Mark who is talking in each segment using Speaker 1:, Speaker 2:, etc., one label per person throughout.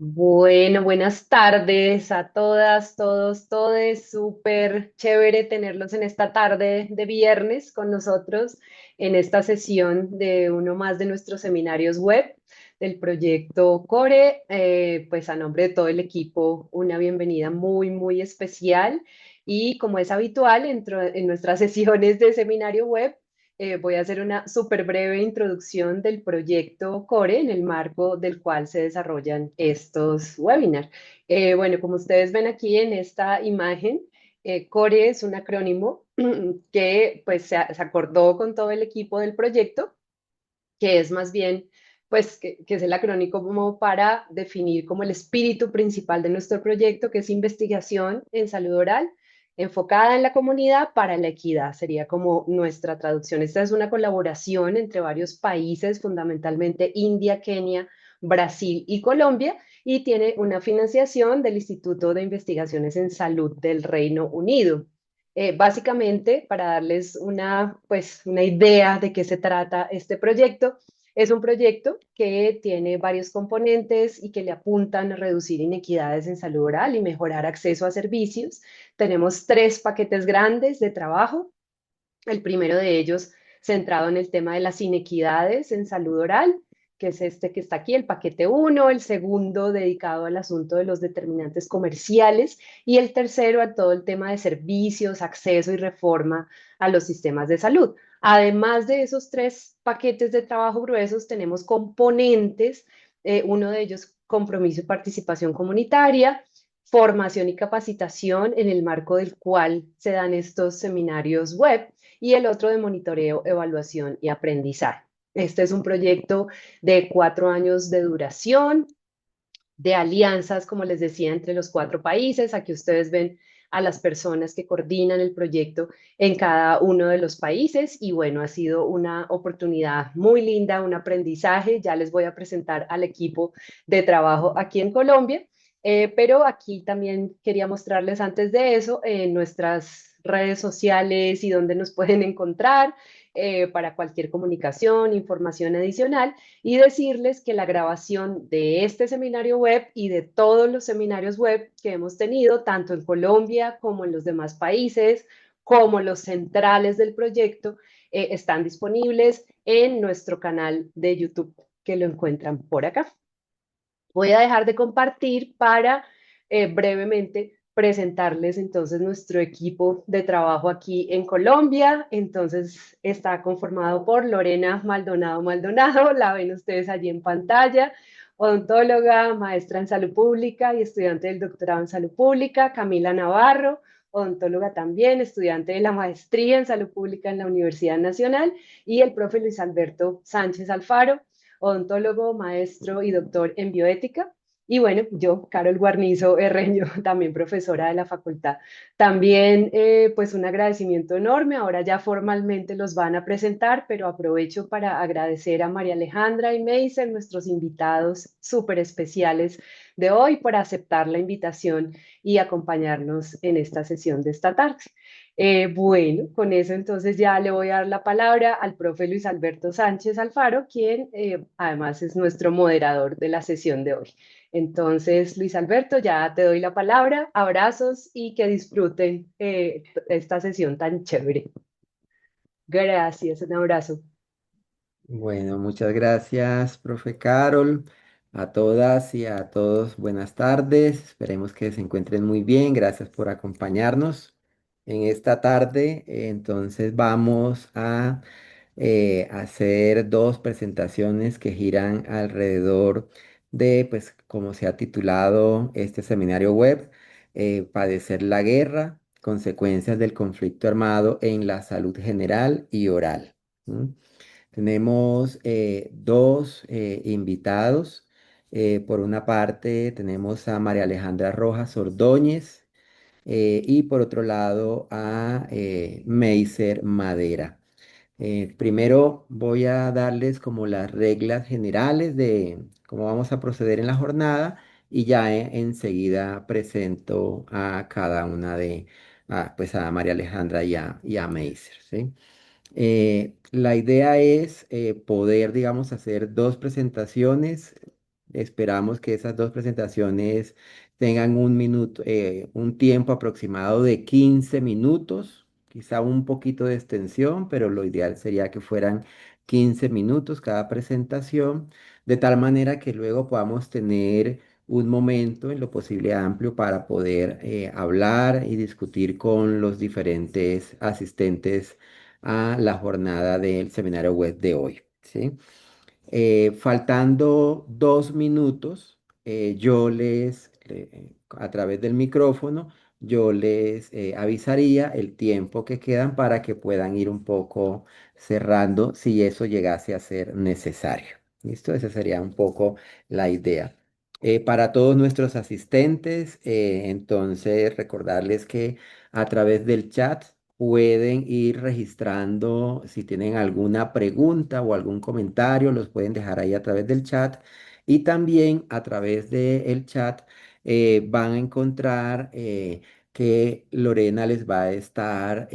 Speaker 1: Bueno, buenas tardes a todas, todos, todes. Súper chévere tenerlos en esta tarde de viernes con nosotros en esta sesión de uno más de nuestros seminarios web del proyecto Core. Pues a nombre de todo el equipo, una bienvenida muy, muy especial. Y como es habitual en nuestras sesiones de seminario web, voy a hacer una súper breve introducción del proyecto Core en el marco del cual se desarrollan estos webinars. Bueno, como ustedes ven aquí en esta imagen, Core es un acrónimo que pues se acordó con todo el equipo del proyecto, que es más bien pues que es el acrónimo como para definir como el espíritu principal de nuestro proyecto, que es investigación en salud oral enfocada en la comunidad para la equidad, sería como nuestra traducción. Esta es una colaboración entre varios países, fundamentalmente India, Kenia, Brasil y Colombia, y tiene una financiación del Instituto de Investigaciones en Salud del Reino Unido. Básicamente, para darles una idea de qué se trata este proyecto, es un proyecto que tiene varios componentes y que le apuntan a reducir inequidades en salud oral y mejorar acceso a servicios. Tenemos tres paquetes grandes de trabajo. El primero de ellos centrado en el tema de las inequidades en salud oral, que es este que está aquí, el paquete uno. El segundo dedicado al asunto de los determinantes comerciales y el tercero a todo el tema de servicios, acceso y reforma a los sistemas de salud. Además de esos tres paquetes de trabajo gruesos, tenemos componentes, uno de ellos compromiso y participación comunitaria, formación y capacitación en el marco del cual se dan estos seminarios web, y el otro de monitoreo, evaluación y aprendizaje. Este es un proyecto de 4 años de duración, de alianzas, como les decía, entre los 4 países. Aquí ustedes ven a las personas que coordinan el proyecto en cada uno de los países y bueno, ha sido una oportunidad muy linda, un aprendizaje. Ya les voy a presentar al equipo de trabajo aquí en Colombia, pero aquí también quería mostrarles antes de eso nuestras redes sociales y dónde nos pueden encontrar para cualquier comunicación, información adicional, y decirles que la grabación de este seminario web y de todos los seminarios web que hemos tenido, tanto en Colombia como en los demás países, como los centrales del proyecto, están disponibles en nuestro canal de YouTube, que lo encuentran por acá. Voy a dejar de compartir para brevemente presentarles entonces nuestro equipo de trabajo aquí en Colombia. Entonces está conformado por Lorena Maldonado Maldonado, la ven ustedes allí en pantalla, odontóloga, maestra en salud pública y estudiante del doctorado en salud pública. Camila Navarro, odontóloga también, estudiante de la maestría en salud pública en la Universidad Nacional, y el profe Luis Alberto Sánchez Alfaro, odontólogo, maestro y doctor en bioética. Y bueno, yo, Carol Guarnizo Herreño, también profesora de la facultad. También, pues un agradecimiento enorme. Ahora ya formalmente los van a presentar, pero aprovecho para agradecer a María Alejandra y Meisel, nuestros invitados súper especiales de hoy, por aceptar la invitación y acompañarnos en esta sesión de esta tarde. Bueno, con eso entonces ya le voy a dar la palabra al profe Luis Alberto Sánchez Alfaro, quien además es nuestro moderador de la sesión de hoy. Entonces, Luis Alberto, ya te doy la palabra, abrazos y que disfruten esta sesión tan chévere. Gracias, un abrazo.
Speaker 2: Bueno, muchas gracias, profe Carol. A todas y a todos, buenas tardes. Esperemos que se encuentren muy bien. Gracias por acompañarnos en esta tarde. Entonces vamos a hacer dos presentaciones que giran alrededor de, pues, como se ha titulado este seminario web, Padecer la guerra, consecuencias del conflicto armado en la salud general y oral. ¿M? Tenemos dos invitados. Por una parte tenemos a María Alejandra Rojas Ordóñez y por otro lado a Meiser Madera. Primero voy a darles como las reglas generales de cómo vamos a proceder en la jornada y ya enseguida presento a cada una pues a María Alejandra y a Meiser, ¿sí? La idea es poder, digamos, hacer dos presentaciones Esperamos que esas dos presentaciones tengan un minuto, un tiempo aproximado de 15 minutos, quizá un poquito de extensión, pero lo ideal sería que fueran 15 minutos cada presentación, de tal manera que luego podamos tener un momento en lo posible amplio para poder hablar y discutir con los diferentes asistentes a la jornada del seminario web de hoy, ¿sí? Faltando 2 minutos, a través del micrófono, yo les avisaría el tiempo que quedan para que puedan ir un poco cerrando si eso llegase a ser necesario. ¿Listo? Esa sería un poco la idea. Para todos nuestros asistentes, entonces recordarles que a través del chat pueden ir registrando si tienen alguna pregunta o algún comentario, los pueden dejar ahí a través del chat. Y también a través del chat van a encontrar que Lorena les va a estar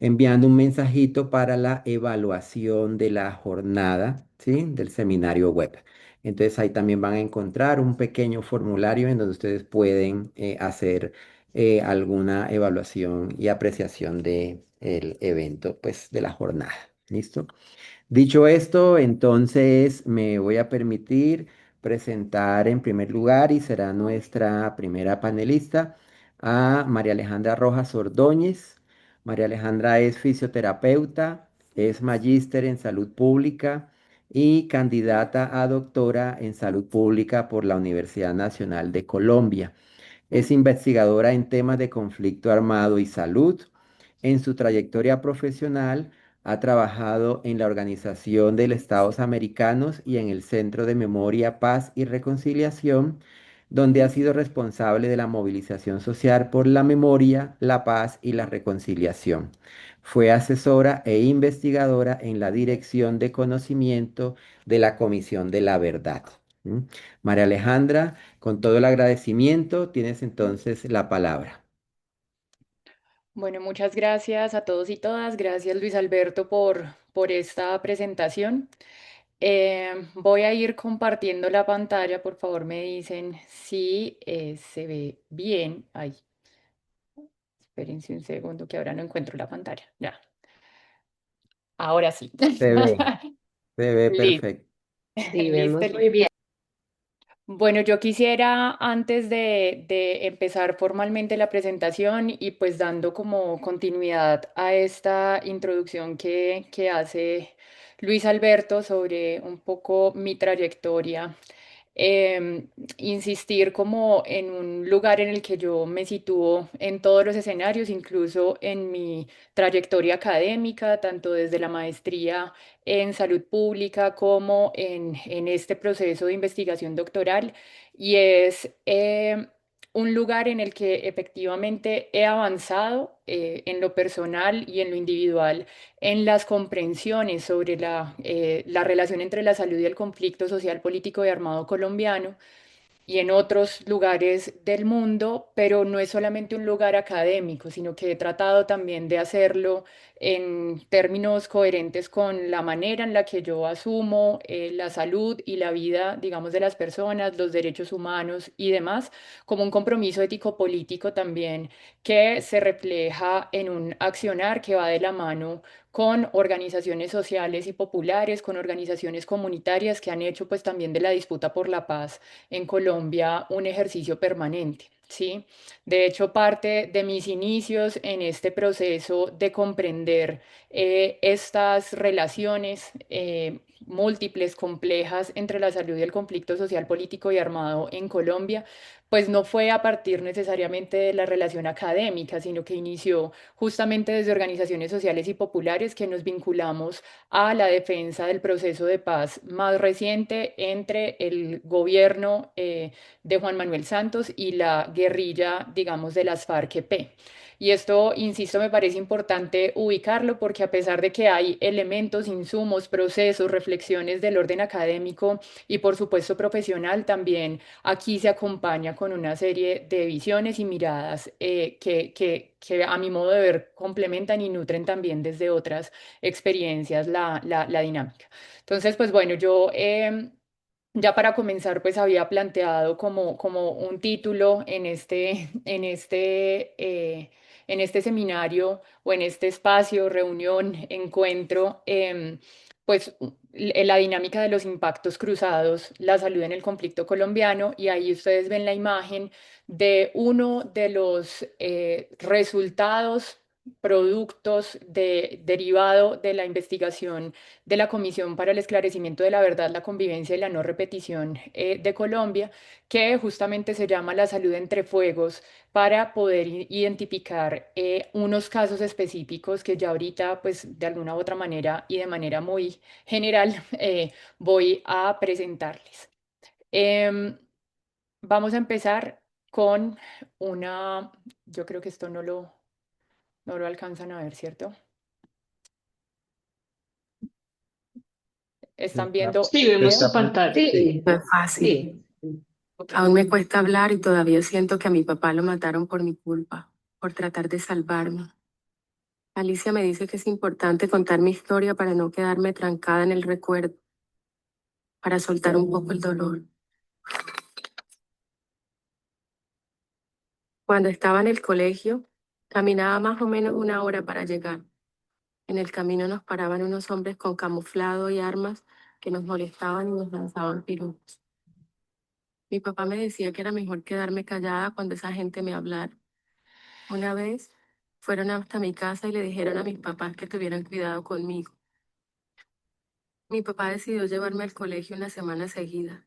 Speaker 2: enviando un mensajito para la evaluación de la jornada, ¿sí? Del seminario web. Entonces ahí también van a encontrar un pequeño formulario en donde ustedes pueden hacer alguna evaluación y apreciación de el evento, pues de la jornada. ¿Listo? Dicho esto, entonces me voy a permitir presentar en primer lugar y será nuestra primera panelista a María Alejandra Rojas Ordóñez. María Alejandra es fisioterapeuta, es magíster en salud pública y candidata a doctora en salud pública por la Universidad Nacional de Colombia. Es investigadora en temas de conflicto armado y salud. En su trayectoria profesional ha trabajado en la Organización de los Estados Americanos y en el Centro de Memoria, Paz y Reconciliación, donde ha sido responsable de la movilización social por la memoria, la paz y la reconciliación. Fue asesora e investigadora en la Dirección de Conocimiento de la Comisión de la Verdad. ¿Mm? María Alejandra, con todo el agradecimiento, tienes entonces la palabra.
Speaker 3: Bueno, muchas gracias a todos y todas. Gracias, Luis Alberto, por esta presentación. Voy a ir compartiendo la pantalla. Por favor, me dicen si se ve bien. Ay, espérense un segundo que ahora no encuentro la pantalla. Ya, ahora sí.
Speaker 2: Se ve, se ve
Speaker 3: Listo.
Speaker 2: perfecto.
Speaker 1: Sí,
Speaker 3: Listo,
Speaker 1: vemos muy
Speaker 3: listo.
Speaker 1: bien.
Speaker 3: Bueno, yo quisiera antes de empezar formalmente la presentación y pues dando como continuidad a esta introducción que hace Luis Alberto sobre un poco mi trayectoria, insistir como en un lugar en el que yo me sitúo en todos los escenarios, incluso en mi trayectoria académica, tanto desde la maestría en salud pública como en este proceso de investigación doctoral. Y es un lugar en el que efectivamente he avanzado en lo personal y en lo individual en las comprensiones sobre la relación entre la salud y el conflicto social, político y armado colombiano y en otros lugares del mundo, pero no es solamente un lugar académico, sino que he tratado también de hacerlo en términos coherentes con la manera en la que yo asumo la salud y la vida, digamos, de las personas, los derechos humanos y demás, como un compromiso ético-político también que se refleja en un accionar que va de la mano con organizaciones sociales y populares, con organizaciones comunitarias que han hecho pues también de la disputa por la paz en Colombia un ejercicio permanente. ¿Sí? De hecho, parte de mis inicios en este proceso de comprender estas relaciones múltiples, complejas entre la salud y el conflicto social, político y armado en Colombia, pues no fue a partir necesariamente de la relación académica, sino que inició justamente desde organizaciones sociales y populares que nos vinculamos a la defensa del proceso de paz más reciente entre el gobierno de Juan Manuel Santos y la guerrilla, digamos, de las FARC-EP. Y esto, insisto, me parece importante ubicarlo porque a pesar de que hay elementos, insumos, procesos, reflexiones del orden académico y por supuesto profesional, también aquí se acompaña con una serie de visiones y miradas que a mi modo de ver complementan y nutren también desde otras experiencias la dinámica. Entonces, pues bueno, yo ya para comenzar, pues había planteado como un título en este seminario o en este espacio, reunión, encuentro, pues la dinámica de los impactos cruzados, la salud en el conflicto colombiano, y ahí ustedes ven la imagen de uno de los resultados, productos derivado de la investigación de la Comisión para el Esclarecimiento de la Verdad, la Convivencia y la No Repetición de Colombia, que justamente se llama La Salud entre Fuegos, para poder identificar unos casos específicos que ya ahorita, pues de alguna u otra manera y de manera muy general, voy a presentarles. Em, Vamos a empezar con una, yo creo que esto no lo alcanzan a ver, ¿cierto? ¿Están
Speaker 2: Está,
Speaker 3: viendo
Speaker 4: Sí,
Speaker 3: el
Speaker 4: vemos
Speaker 3: video?
Speaker 4: su
Speaker 2: está,
Speaker 4: pantalla.
Speaker 2: sí.
Speaker 1: Sí,
Speaker 5: No es fácil.
Speaker 1: sí.
Speaker 5: Aún me cuesta hablar y todavía siento que a mi papá lo mataron por mi culpa, por tratar de salvarme. Alicia me dice que es importante contar mi historia para no quedarme trancada en el recuerdo, para soltar un poco el dolor. Cuando estaba en el colegio, caminaba más o menos una hora para llegar. En el camino nos paraban unos hombres con camuflado y armas que nos molestaban y nos lanzaban piropos. Mi papá me decía que era mejor quedarme callada cuando esa gente me hablara. Una vez fueron hasta mi casa y le dijeron a mis papás que tuvieran cuidado conmigo. Mi papá decidió llevarme al colegio una semana seguida,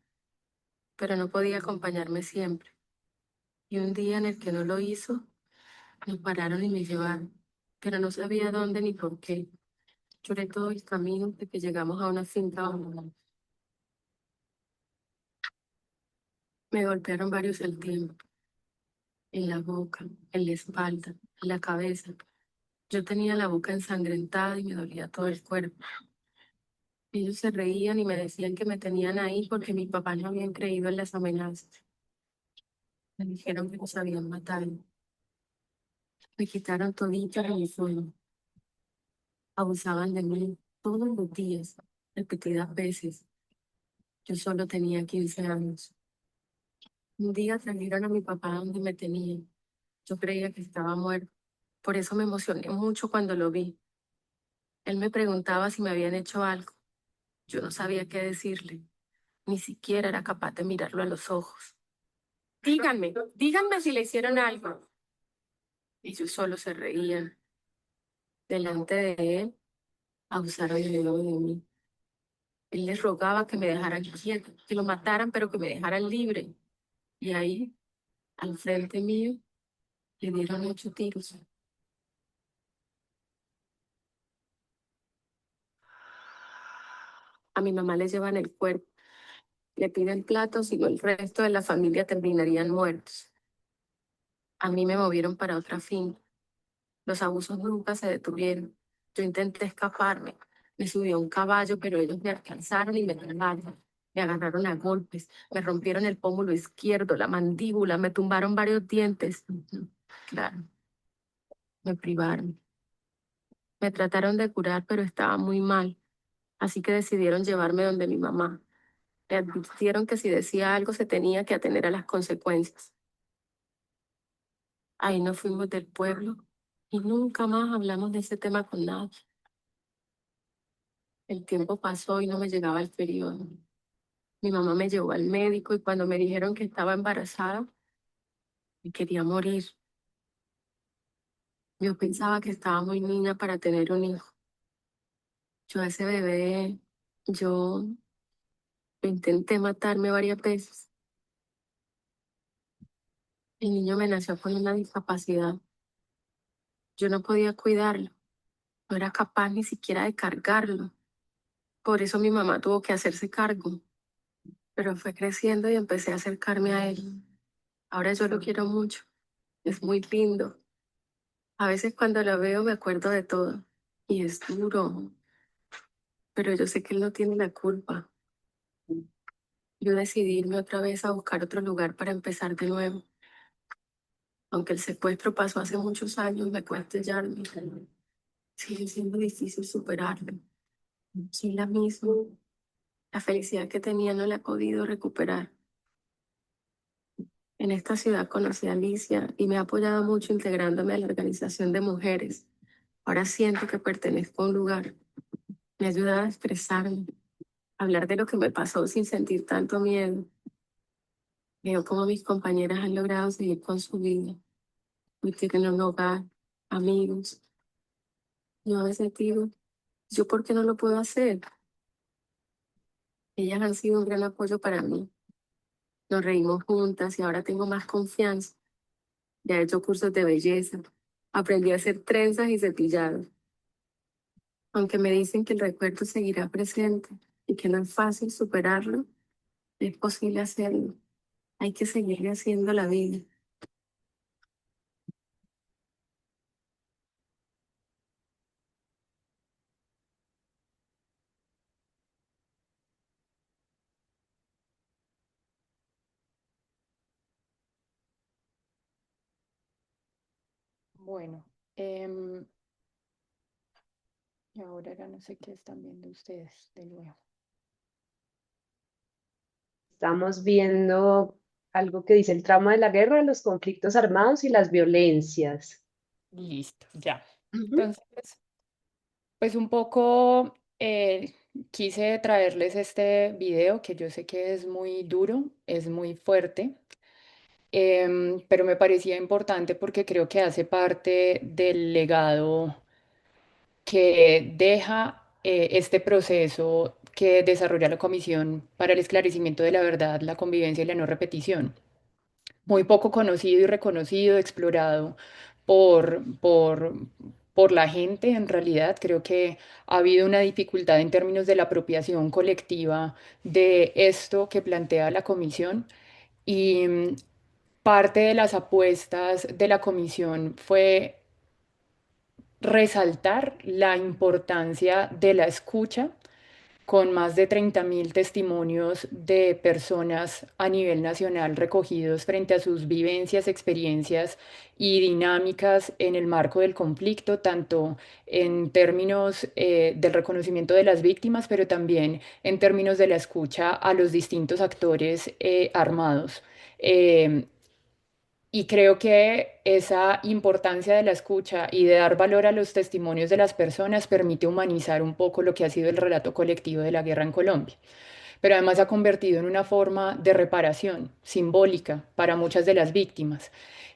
Speaker 5: pero no podía acompañarme siempre. Y un día en el que no lo hizo, me pararon y me llevaron, pero no sabía dónde ni por qué. Lloré todo el camino hasta que llegamos a una finca abandonada. Me golpearon varios al tiempo, en la boca, en la espalda, en la cabeza. Yo tenía la boca ensangrentada y me dolía todo el cuerpo. Ellos se reían y me decían que me tenían ahí porque mis papás no habían creído en las amenazas. Me dijeron que nos habían matado. Me quitaron toditas mi sueño. Abusaban de mí todos los días, repetidas veces. Yo solo tenía 15 años. Un día trajeron a mi papá donde me tenían. Yo creía que estaba muerto. Por eso me emocioné mucho cuando lo vi. Él me preguntaba si me habían hecho algo. Yo no sabía qué decirle. Ni siquiera era capaz de mirarlo a los ojos. Díganme si le hicieron algo. Ellos solo se reían. Delante de él, abusaron de nuevo de mí. Él les rogaba que me dejaran quieto, que lo mataran, pero que me dejaran libre. Y ahí, al frente mío, le dieron 8 tiros. A mi mamá le llevan el cuerpo, le piden platos y el resto de la familia terminarían muertos. A mí me movieron para otra finca. Los abusos nunca se detuvieron. Yo intenté escaparme. Me subí a un caballo, pero ellos me alcanzaron y me tumbaron. Me agarraron a golpes, me rompieron el pómulo izquierdo, la mandíbula, me tumbaron varios dientes. Claro, me privaron. Me trataron de curar, pero estaba muy mal, así que decidieron llevarme donde mi mamá. Me advirtieron que si decía algo se tenía que atener a las consecuencias. Ahí nos fuimos del pueblo y nunca más hablamos de ese tema con nadie. El tiempo pasó y no me llegaba el periodo. Mi mamá me llevó al médico y cuando me dijeron que estaba embarazada, me quería morir. Yo pensaba que estaba muy niña para tener un hijo. Yo a ese bebé, yo intenté matarme varias veces. El niño me nació con una discapacidad. Yo no podía cuidarlo. No era capaz ni siquiera de cargarlo. Por eso mi mamá tuvo que hacerse cargo. Pero fue creciendo y empecé a acercarme a él. Ahora yo lo quiero mucho. Es muy lindo. A veces cuando lo veo me acuerdo de todo. Y es duro. Pero yo sé que él no tiene la culpa. Yo decidí irme otra vez a buscar otro lugar para empezar de nuevo. Aunque el secuestro pasó hace muchos años, me cuesta hallarme. Sigue siendo difícil superarlo. Soy la misma. La felicidad que tenía no la he podido recuperar. En esta ciudad conocí a Alicia y me ha apoyado mucho integrándome a la organización de mujeres. Ahora siento que pertenezco a un lugar. Me ayuda a expresarme, a hablar de lo que me pasó sin sentir tanto miedo. Veo cómo mis compañeras han logrado seguir con su vida. Hoy tienen un hogar, amigos. Yo a veces digo, ¿yo por qué no lo puedo hacer? Ellas han sido un gran apoyo para mí. Nos reímos juntas y ahora tengo más confianza. Ya he hecho cursos de belleza. Aprendí a hacer trenzas y cepillados. Aunque me dicen que el recuerdo seguirá presente y que no es fácil superarlo, es posible hacerlo. Hay que seguirle haciendo la vida.
Speaker 3: Bueno, y ahora ya no sé qué están viendo ustedes de nuevo.
Speaker 1: Estamos viendo algo que dice el trauma de la guerra, los conflictos armados y las violencias.
Speaker 3: Listo, ya.
Speaker 1: Ujú.
Speaker 3: Entonces, pues un poco quise traerles este video que yo sé que es muy duro, es muy fuerte, pero me parecía importante porque creo que hace parte del legado que deja este proceso que desarrolla la Comisión para el Esclarecimiento de la Verdad, la Convivencia y la No Repetición. Muy poco conocido y reconocido, explorado por, por, por la gente en realidad. Creo que ha habido una dificultad en términos de la apropiación colectiva de esto que plantea la Comisión y parte de las apuestas de la Comisión fue resaltar la importancia de la escucha con más de 30.000 testimonios de personas a nivel nacional recogidos frente a sus vivencias, experiencias y dinámicas en el marco del conflicto, tanto en términos del reconocimiento de las víctimas, pero también en términos de la escucha a los distintos actores armados. Eh, y creo que esa importancia de la escucha y de dar valor a los testimonios de las personas permite humanizar un poco lo que ha sido el relato colectivo de la guerra en Colombia. Pero además ha convertido en una forma de reparación simbólica para muchas de las víctimas.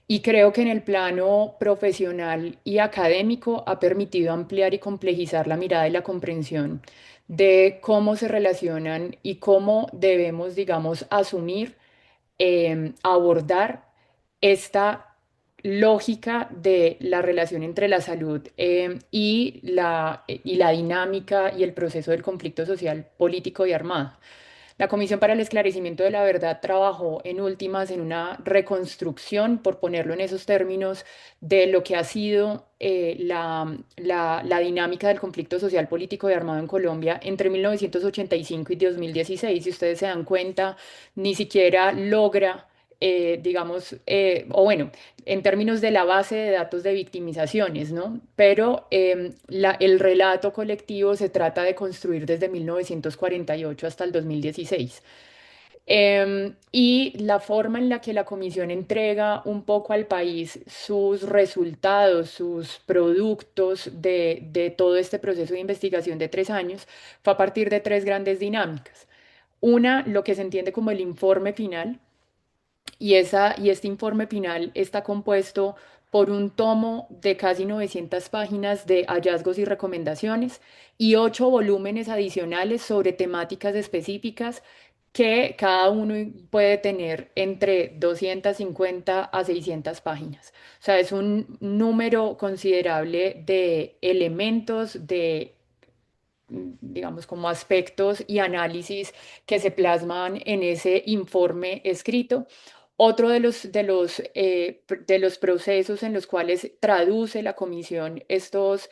Speaker 3: Y creo que en el plano profesional y académico ha permitido ampliar y complejizar la mirada y la comprensión de cómo se relacionan y cómo debemos, digamos, asumir abordar esta lógica de la relación entre la salud y la dinámica y el proceso del conflicto social, político y armado. La Comisión para el Esclarecimiento de la Verdad trabajó en últimas en una reconstrucción, por ponerlo en esos términos, de lo que ha sido la dinámica del conflicto social, político y armado en Colombia entre 1985 y 2016. Si ustedes se dan cuenta, ni siquiera logra digamos, o bueno, en términos de la base de datos de victimizaciones, ¿no? Pero el relato colectivo se trata de construir desde 1948 hasta el 2016. Y la forma en la que la comisión entrega un poco al país sus resultados, sus productos de todo este proceso de investigación de 3 años, fue a partir de tres grandes dinámicas. Una, lo que se entiende como el informe final, y este informe final está compuesto por un tomo de casi 900 páginas de hallazgos y recomendaciones y 8 volúmenes adicionales sobre temáticas específicas que cada uno puede tener entre 250 a 600 páginas. O sea, es un número considerable de elementos, digamos, como aspectos y análisis que se plasman en ese informe escrito. Otro de los procesos en los cuales traduce la comisión estos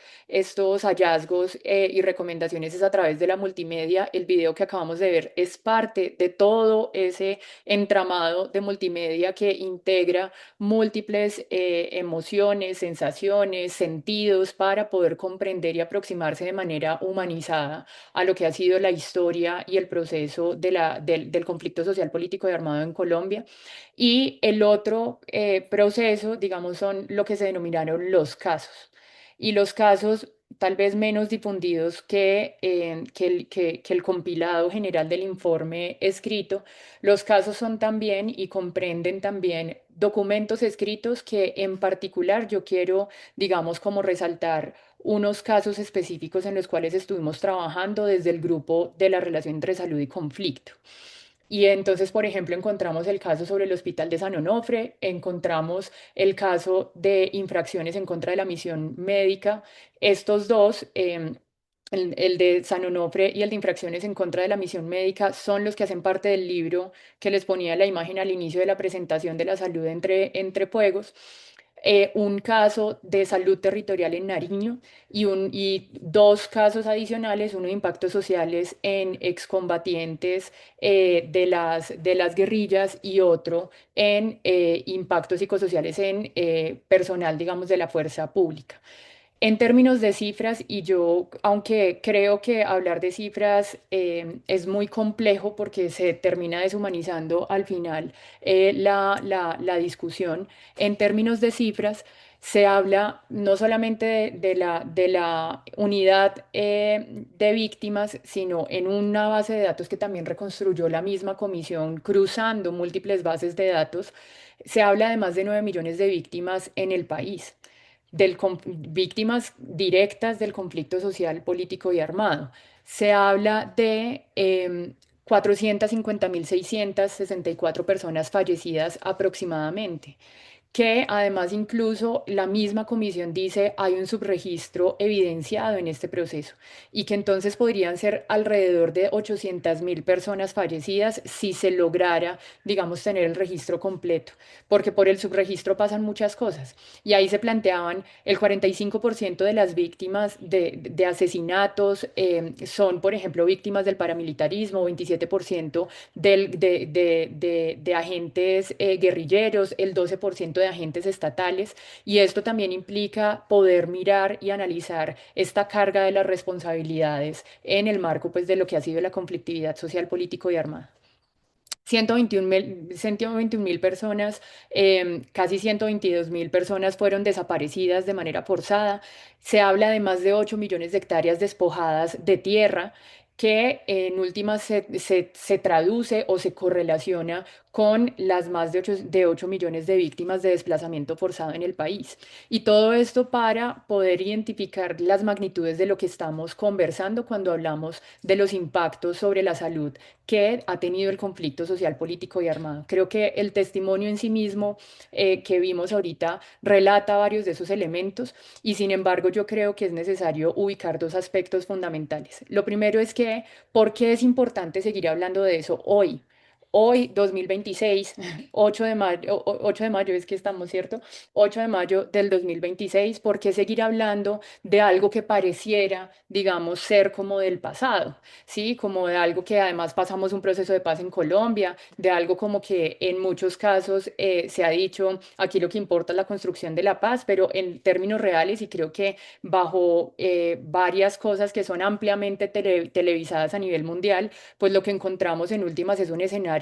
Speaker 3: hallazgos y recomendaciones es a través de la multimedia. El video que acabamos de ver es parte de todo ese entramado de multimedia que integra múltiples emociones, sensaciones, sentidos para poder comprender y aproximarse de manera humanizada a lo que ha sido la historia y el proceso del conflicto social, político y armado en Colombia. Y el otro proceso, digamos, son lo que se denominaron los casos. Y los casos tal vez menos difundidos que el compilado general del informe escrito, los casos son también y comprenden también documentos escritos que en particular yo quiero, digamos, como resaltar unos casos específicos en los cuales estuvimos trabajando desde el grupo de la relación entre salud y conflicto. Y entonces, por ejemplo, encontramos el caso sobre el Hospital de San Onofre, encontramos el caso de infracciones en contra de la misión médica. Estos dos, el de San Onofre y el de infracciones en contra de la misión médica, son los que hacen parte del libro que les ponía la imagen al inicio de la presentación de la salud entre fuegos. Un caso de salud territorial en Nariño y dos casos adicionales, uno de impactos sociales en excombatientes de las guerrillas y otro en impactos psicosociales en personal, digamos, de la fuerza pública. En términos de cifras, y yo, aunque creo que hablar de cifras es muy complejo porque se termina deshumanizando al final la discusión, en términos de cifras se habla no solamente de la unidad de víctimas, sino en una base de datos que también reconstruyó la misma comisión cruzando múltiples bases de datos, se habla de más de 9 millones de víctimas en el país víctimas directas del conflicto social, político y armado. Se habla de 450.664 personas fallecidas aproximadamente, que además incluso la misma comisión dice hay un subregistro evidenciado en este proceso y que entonces podrían ser alrededor de 800.000 personas fallecidas si se lograra, digamos, tener el registro completo, porque por el subregistro pasan muchas cosas. Y ahí se planteaban el 45% de las víctimas de asesinatos son, por ejemplo, víctimas del paramilitarismo, 27% de agentes guerrilleros, el 12% de agentes estatales, y esto también implica poder mirar y analizar esta carga de las responsabilidades en el marco pues, de lo que ha sido la conflictividad social, político y armada. 121.000 personas, casi 122.000 personas fueron desaparecidas de manera forzada. Se habla de más de 8 millones de hectáreas despojadas de tierra que en últimas se traduce o se correlaciona con las más de 8 millones de víctimas de desplazamiento forzado en el país. Y todo esto para poder identificar las magnitudes de lo que estamos conversando cuando hablamos de los impactos sobre la salud que ha tenido el conflicto social, político y armado. Creo que el testimonio en sí mismo que vimos ahorita relata varios de esos elementos y sin embargo yo creo que es necesario ubicar dos aspectos fundamentales. Lo primero es que, ¿por qué es importante seguir hablando de eso hoy? Hoy, 2026, 8 de mayo, 8 de mayo es que estamos, ¿cierto? 8 de mayo del 2026, ¿por qué seguir hablando de algo que pareciera, digamos, ser como del pasado? ¿Sí? Como de algo que además pasamos un proceso de paz en Colombia, de algo como que en muchos casos se ha dicho, aquí lo que importa es la construcción de la paz, pero en términos reales y creo que bajo varias cosas que son ampliamente televisadas a nivel mundial, pues lo que encontramos en últimas es un escenario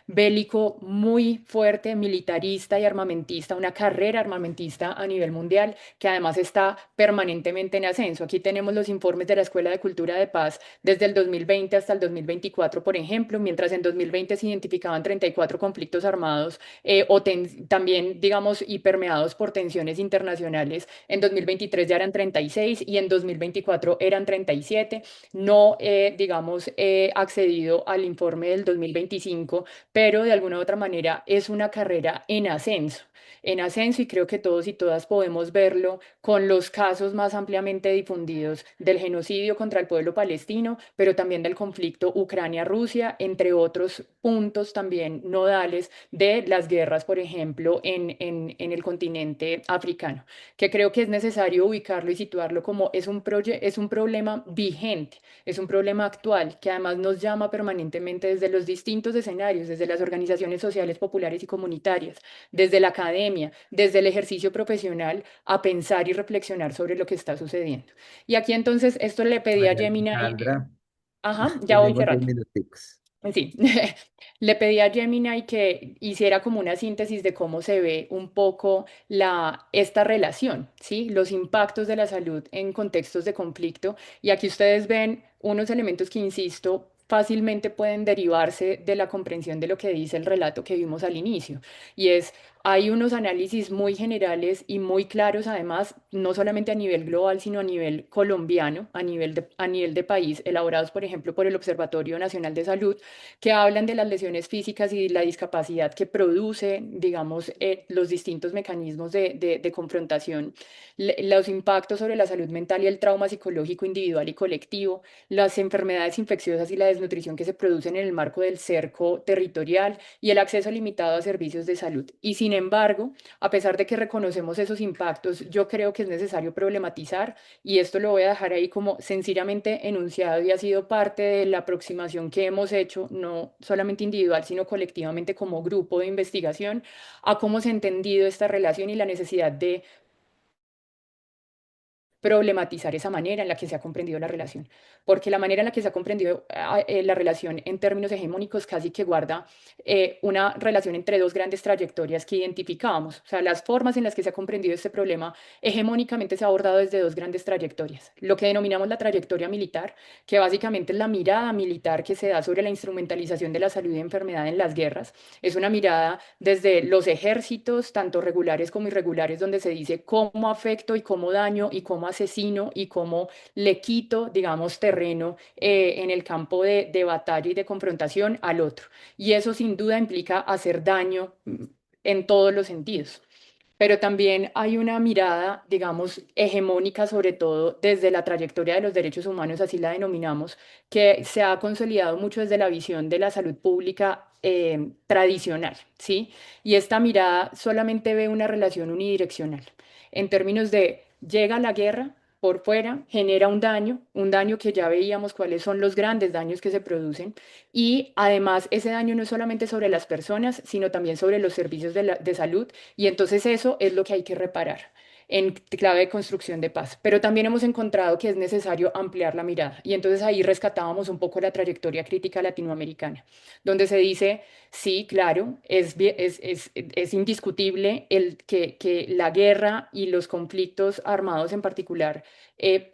Speaker 3: bélico muy fuerte, militarista y armamentista, una carrera armamentista a nivel mundial que además está permanentemente en ascenso. Aquí tenemos los informes de la Escuela de Cultura de Paz desde el 2020 hasta el 2024, por ejemplo, mientras en 2020 se identificaban 34 conflictos armados también, digamos, y permeados por tensiones internacionales, en 2023 ya eran 36 y en 2024 eran 37. No, digamos, he accedido al informe del 2025 2025, pero de alguna u otra manera es una carrera en ascenso y creo que todos y todas podemos verlo con los casos más ampliamente difundidos del genocidio contra el pueblo palestino, pero también del conflicto Ucrania-Rusia, entre otros puntos también nodales de las guerras, por ejemplo, en el continente africano, que creo que es necesario ubicarlo y situarlo como es un problema vigente, es un problema actual, que además nos llama permanentemente desde los distintos escenarios, desde las organizaciones sociales populares y comunitarias, desde la academia, desde el ejercicio profesional, a pensar y reflexionar sobre lo que está sucediendo. Y aquí entonces esto le pedí a
Speaker 2: María
Speaker 3: Gemini,
Speaker 2: Alejandra,
Speaker 3: ajá, ya voy
Speaker 2: tenemos 10
Speaker 3: cerrando.
Speaker 2: minuticos.
Speaker 3: Sí, le pedí a Gemini que hiciera como una síntesis de cómo se ve un poco esta relación, ¿sí? Los impactos de la salud en contextos de conflicto. Y aquí ustedes ven unos elementos que, insisto, fácilmente pueden derivarse de la comprensión de lo que dice el relato que vimos al inicio. Y es, hay unos análisis muy generales y muy claros, además, no solamente a nivel global, sino a nivel colombiano, a nivel de país, elaborados, por ejemplo, por el Observatorio Nacional de Salud, que hablan de las lesiones físicas y la discapacidad que produce, digamos, los distintos mecanismos de confrontación, los impactos sobre la salud mental y el trauma psicológico individual y colectivo, las enfermedades infecciosas y la desnutrición que se producen en el marco del cerco territorial y el acceso limitado a servicios de salud. Y sin embargo, a pesar de que reconocemos esos impactos, yo creo que es necesario problematizar, y esto lo voy a dejar ahí como sencillamente enunciado y ha sido parte de la aproximación que hemos hecho, no solamente individual, sino colectivamente como grupo de investigación, a cómo se ha entendido esta relación y la necesidad de problematizar esa manera en la que se ha comprendido la relación, porque la manera en la que se ha comprendido la relación en términos hegemónicos casi que guarda una relación entre dos grandes trayectorias que identificábamos, o sea, las formas en las que se ha comprendido este problema hegemónicamente se ha abordado desde dos grandes trayectorias, lo que denominamos la trayectoria militar, que básicamente es la mirada militar que se da sobre la instrumentalización de la salud y enfermedad en las guerras, es una mirada desde los ejércitos, tanto regulares como irregulares, donde se dice cómo afecto y cómo daño y cómo asesino y cómo le quito, digamos, terreno en el campo de batalla y de confrontación al otro. Y eso sin duda implica hacer daño en todos los sentidos. Pero también hay una mirada, digamos, hegemónica, sobre todo desde la trayectoria de los derechos humanos, así la denominamos, que se ha consolidado mucho desde la visión de la salud pública tradicional, ¿sí? Y esta mirada solamente ve una relación unidireccional, en términos de llega la guerra por fuera, genera un daño que ya veíamos cuáles son los grandes daños que se producen, y además ese daño no es solamente sobre las personas, sino también sobre los servicios de salud, y entonces eso es lo que hay que reparar en clave de construcción de paz. Pero también hemos encontrado que es necesario ampliar la mirada. Y entonces ahí rescatábamos un poco la trayectoria crítica latinoamericana, donde se dice, sí, claro, es indiscutible que la guerra y los conflictos armados en particular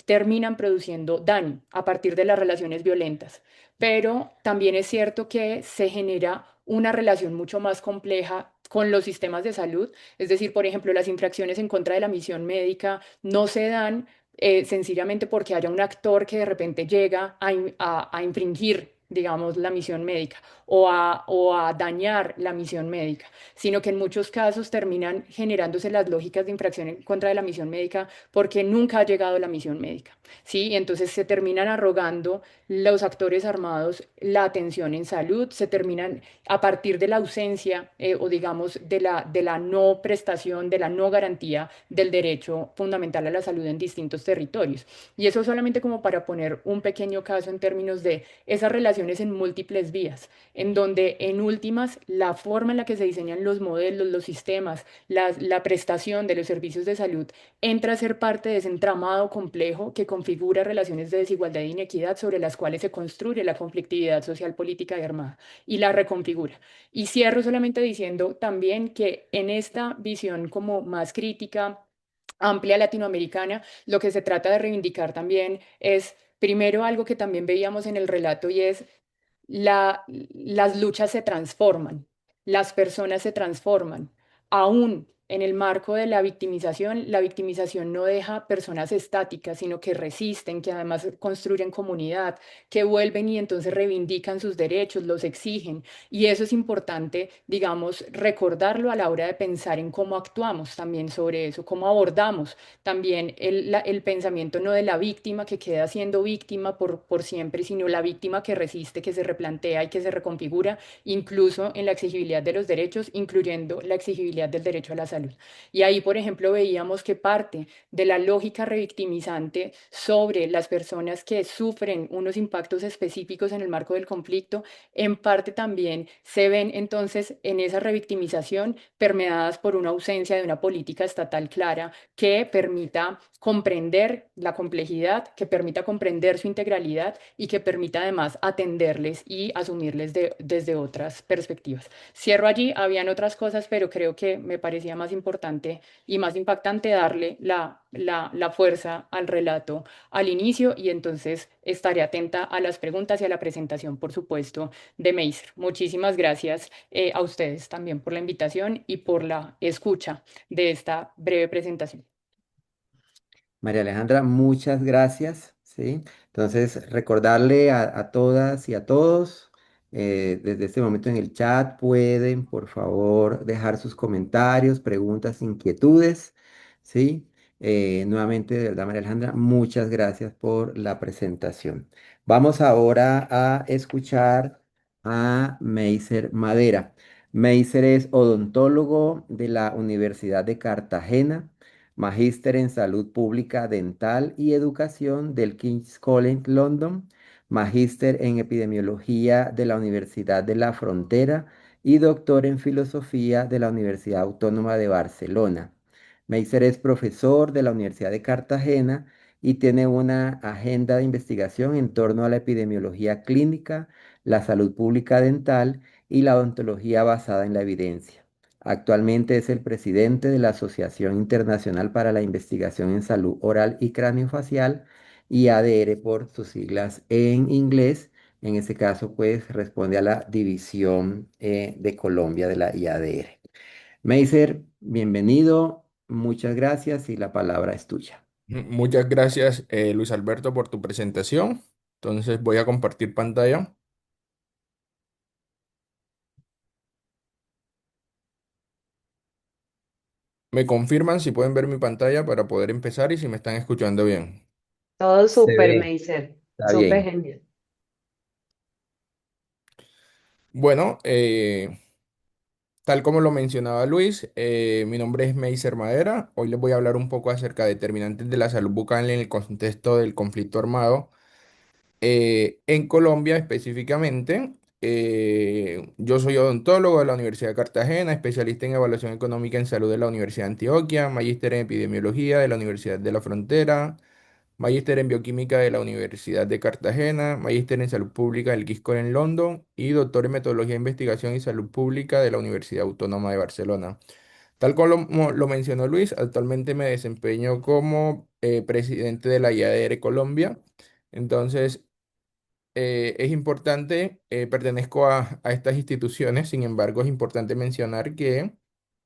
Speaker 3: terminan produciendo daño a partir de las relaciones violentas. Pero también es cierto que se genera una relación mucho más compleja con los sistemas de salud. Es decir, por ejemplo, las infracciones en contra de la misión médica no se dan sencillamente porque haya un actor que de repente llega a infringir, digamos, la misión médica o a dañar la misión médica, sino que en muchos casos terminan generándose las lógicas de infracción en contra de la misión médica porque nunca ha llegado la misión médica, ¿sí? Y entonces se terminan arrogando los actores armados la atención en salud, se terminan a partir de la ausencia o digamos de la no prestación, de la no garantía del derecho fundamental a la salud en distintos territorios. Y eso solamente como para poner un pequeño caso en términos de esas relaciones en múltiples vías, en donde en últimas la forma en la que se diseñan los modelos, los sistemas, la prestación de los servicios de salud entra a ser parte de ese entramado complejo que configura relaciones de desigualdad e inequidad sobre las cuales se construye la conflictividad social, política y armada y la reconfigura. Y cierro solamente diciendo también que en esta visión como más crítica, amplia latinoamericana, lo que se trata de reivindicar también es, primero, algo que también veíamos en el relato y es las luchas se transforman, las personas se transforman, aún en el marco de la victimización no deja personas estáticas, sino que resisten, que además construyen comunidad, que vuelven y entonces reivindican sus derechos, los exigen. Y eso es importante, digamos, recordarlo a la hora de pensar en cómo actuamos también sobre eso, cómo abordamos también el pensamiento no de la víctima que queda siendo víctima por siempre, sino la víctima que resiste, que se replantea y que se reconfigura, incluso en la exigibilidad de los derechos, incluyendo la exigibilidad del derecho a la salud. Y ahí, por ejemplo, veíamos que parte de la lógica revictimizante sobre las personas que sufren unos impactos específicos en el marco del conflicto, en parte también se ven entonces en esa revictimización permeadas por una ausencia de una política estatal clara que permita comprender la complejidad, que permita comprender su integralidad y que permita además atenderles y asumirles desde otras perspectivas. Cierro allí, habían otras cosas, pero creo que me parecía más importante y más impactante darle la fuerza al relato al inicio y entonces estaré atenta a las preguntas y a la presentación, por supuesto, de Meiser. Muchísimas gracias a ustedes también por la invitación y por la escucha de esta breve presentación.
Speaker 2: María Alejandra, muchas gracias, ¿sí? Entonces, recordarle a todas y a todos, desde este momento en el chat pueden, por favor, dejar sus comentarios, preguntas, inquietudes, ¿sí? Nuevamente, de verdad, María Alejandra, muchas gracias por la presentación. Vamos ahora a escuchar a Meiser Madera. Meiser es odontólogo de la Universidad de Cartagena, magíster en Salud Pública Dental y Educación del King's College London, magíster en Epidemiología de la Universidad de la Frontera y doctor en Filosofía de la Universidad Autónoma de Barcelona. Meiser es profesor de la Universidad de Cartagena y tiene una agenda de investigación en torno a la epidemiología clínica, la salud pública dental y la odontología basada en la evidencia. Actualmente es el presidente de la Asociación Internacional para la Investigación en Salud Oral y Craneofacial, y ADR por sus siglas en inglés. En ese caso, pues responde a la división de Colombia de la IADR. Meiser, bienvenido, muchas gracias y la palabra es tuya.
Speaker 4: Muchas gracias, Luis Alberto, por tu presentación. Entonces voy a compartir pantalla. Me confirman si pueden ver mi pantalla para poder empezar y si me están escuchando bien.
Speaker 1: Todo
Speaker 2: Se
Speaker 1: súper,
Speaker 2: ve,
Speaker 1: Meiser.
Speaker 2: está
Speaker 1: Súper
Speaker 2: bien.
Speaker 1: genial.
Speaker 4: Bueno, tal como lo mencionaba Luis, mi nombre es Meiser Madera. Hoy les voy a hablar un poco acerca de determinantes de la salud bucal en el contexto del conflicto armado. En Colombia específicamente, yo soy odontólogo de la Universidad de Cartagena, especialista en evaluación económica en salud de la Universidad de Antioquia, magíster en epidemiología de la Universidad de la Frontera, magíster en bioquímica de la Universidad de Cartagena, magíster en salud pública del Quisco en London y doctor en metodología de investigación y salud pública de la Universidad Autónoma de Barcelona. Tal como lo mencionó Luis, actualmente me desempeño como presidente de la IADR Colombia. Entonces, es importante, pertenezco a estas instituciones, sin embargo, es importante mencionar que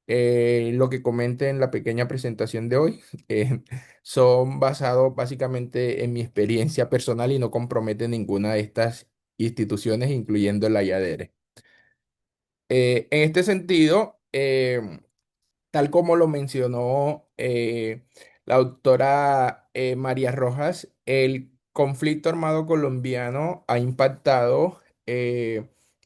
Speaker 4: lo que comenté en la pequeña presentación de hoy son basados básicamente en mi experiencia personal y no comprometen ninguna de estas instituciones, incluyendo la IADR. En este sentido, tal como lo mencionó la doctora María Rojas, el conflicto armado colombiano ha impactado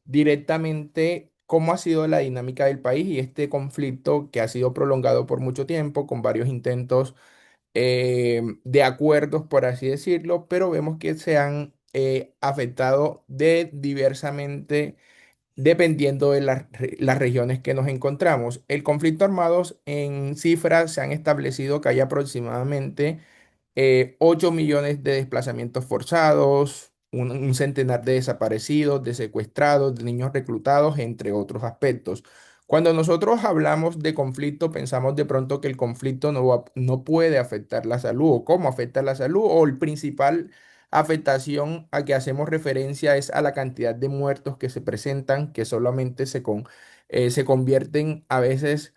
Speaker 4: directamente cómo ha sido la dinámica del país y este conflicto que ha sido prolongado por mucho tiempo con varios intentos de acuerdos, por así decirlo, pero vemos que se han afectado de diversamente dependiendo de las regiones que nos encontramos. El conflicto armados en cifras se han establecido que hay aproximadamente 8 millones de desplazamientos forzados, un centenar de desaparecidos, de secuestrados, de niños reclutados, entre otros aspectos. Cuando nosotros hablamos de conflicto, pensamos de pronto que el conflicto no puede afectar la salud o cómo afecta la salud o el principal afectación a que hacemos referencia es a la cantidad de muertos que se presentan, que solamente se convierten a veces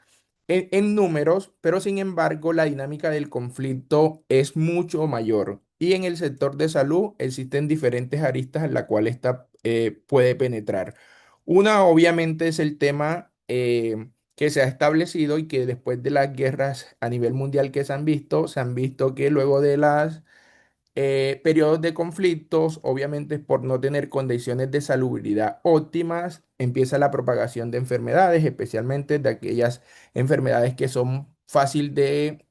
Speaker 4: en números, pero sin embargo la dinámica del conflicto es mucho mayor. Y en el sector de salud existen diferentes aristas en la cual esta puede penetrar. Una obviamente es el tema que se ha establecido y que después de las guerras a nivel mundial que se han visto que luego de las periodos de conflictos, obviamente por no tener condiciones de salubridad óptimas, empieza la propagación de enfermedades, especialmente de aquellas enfermedades que son fácil de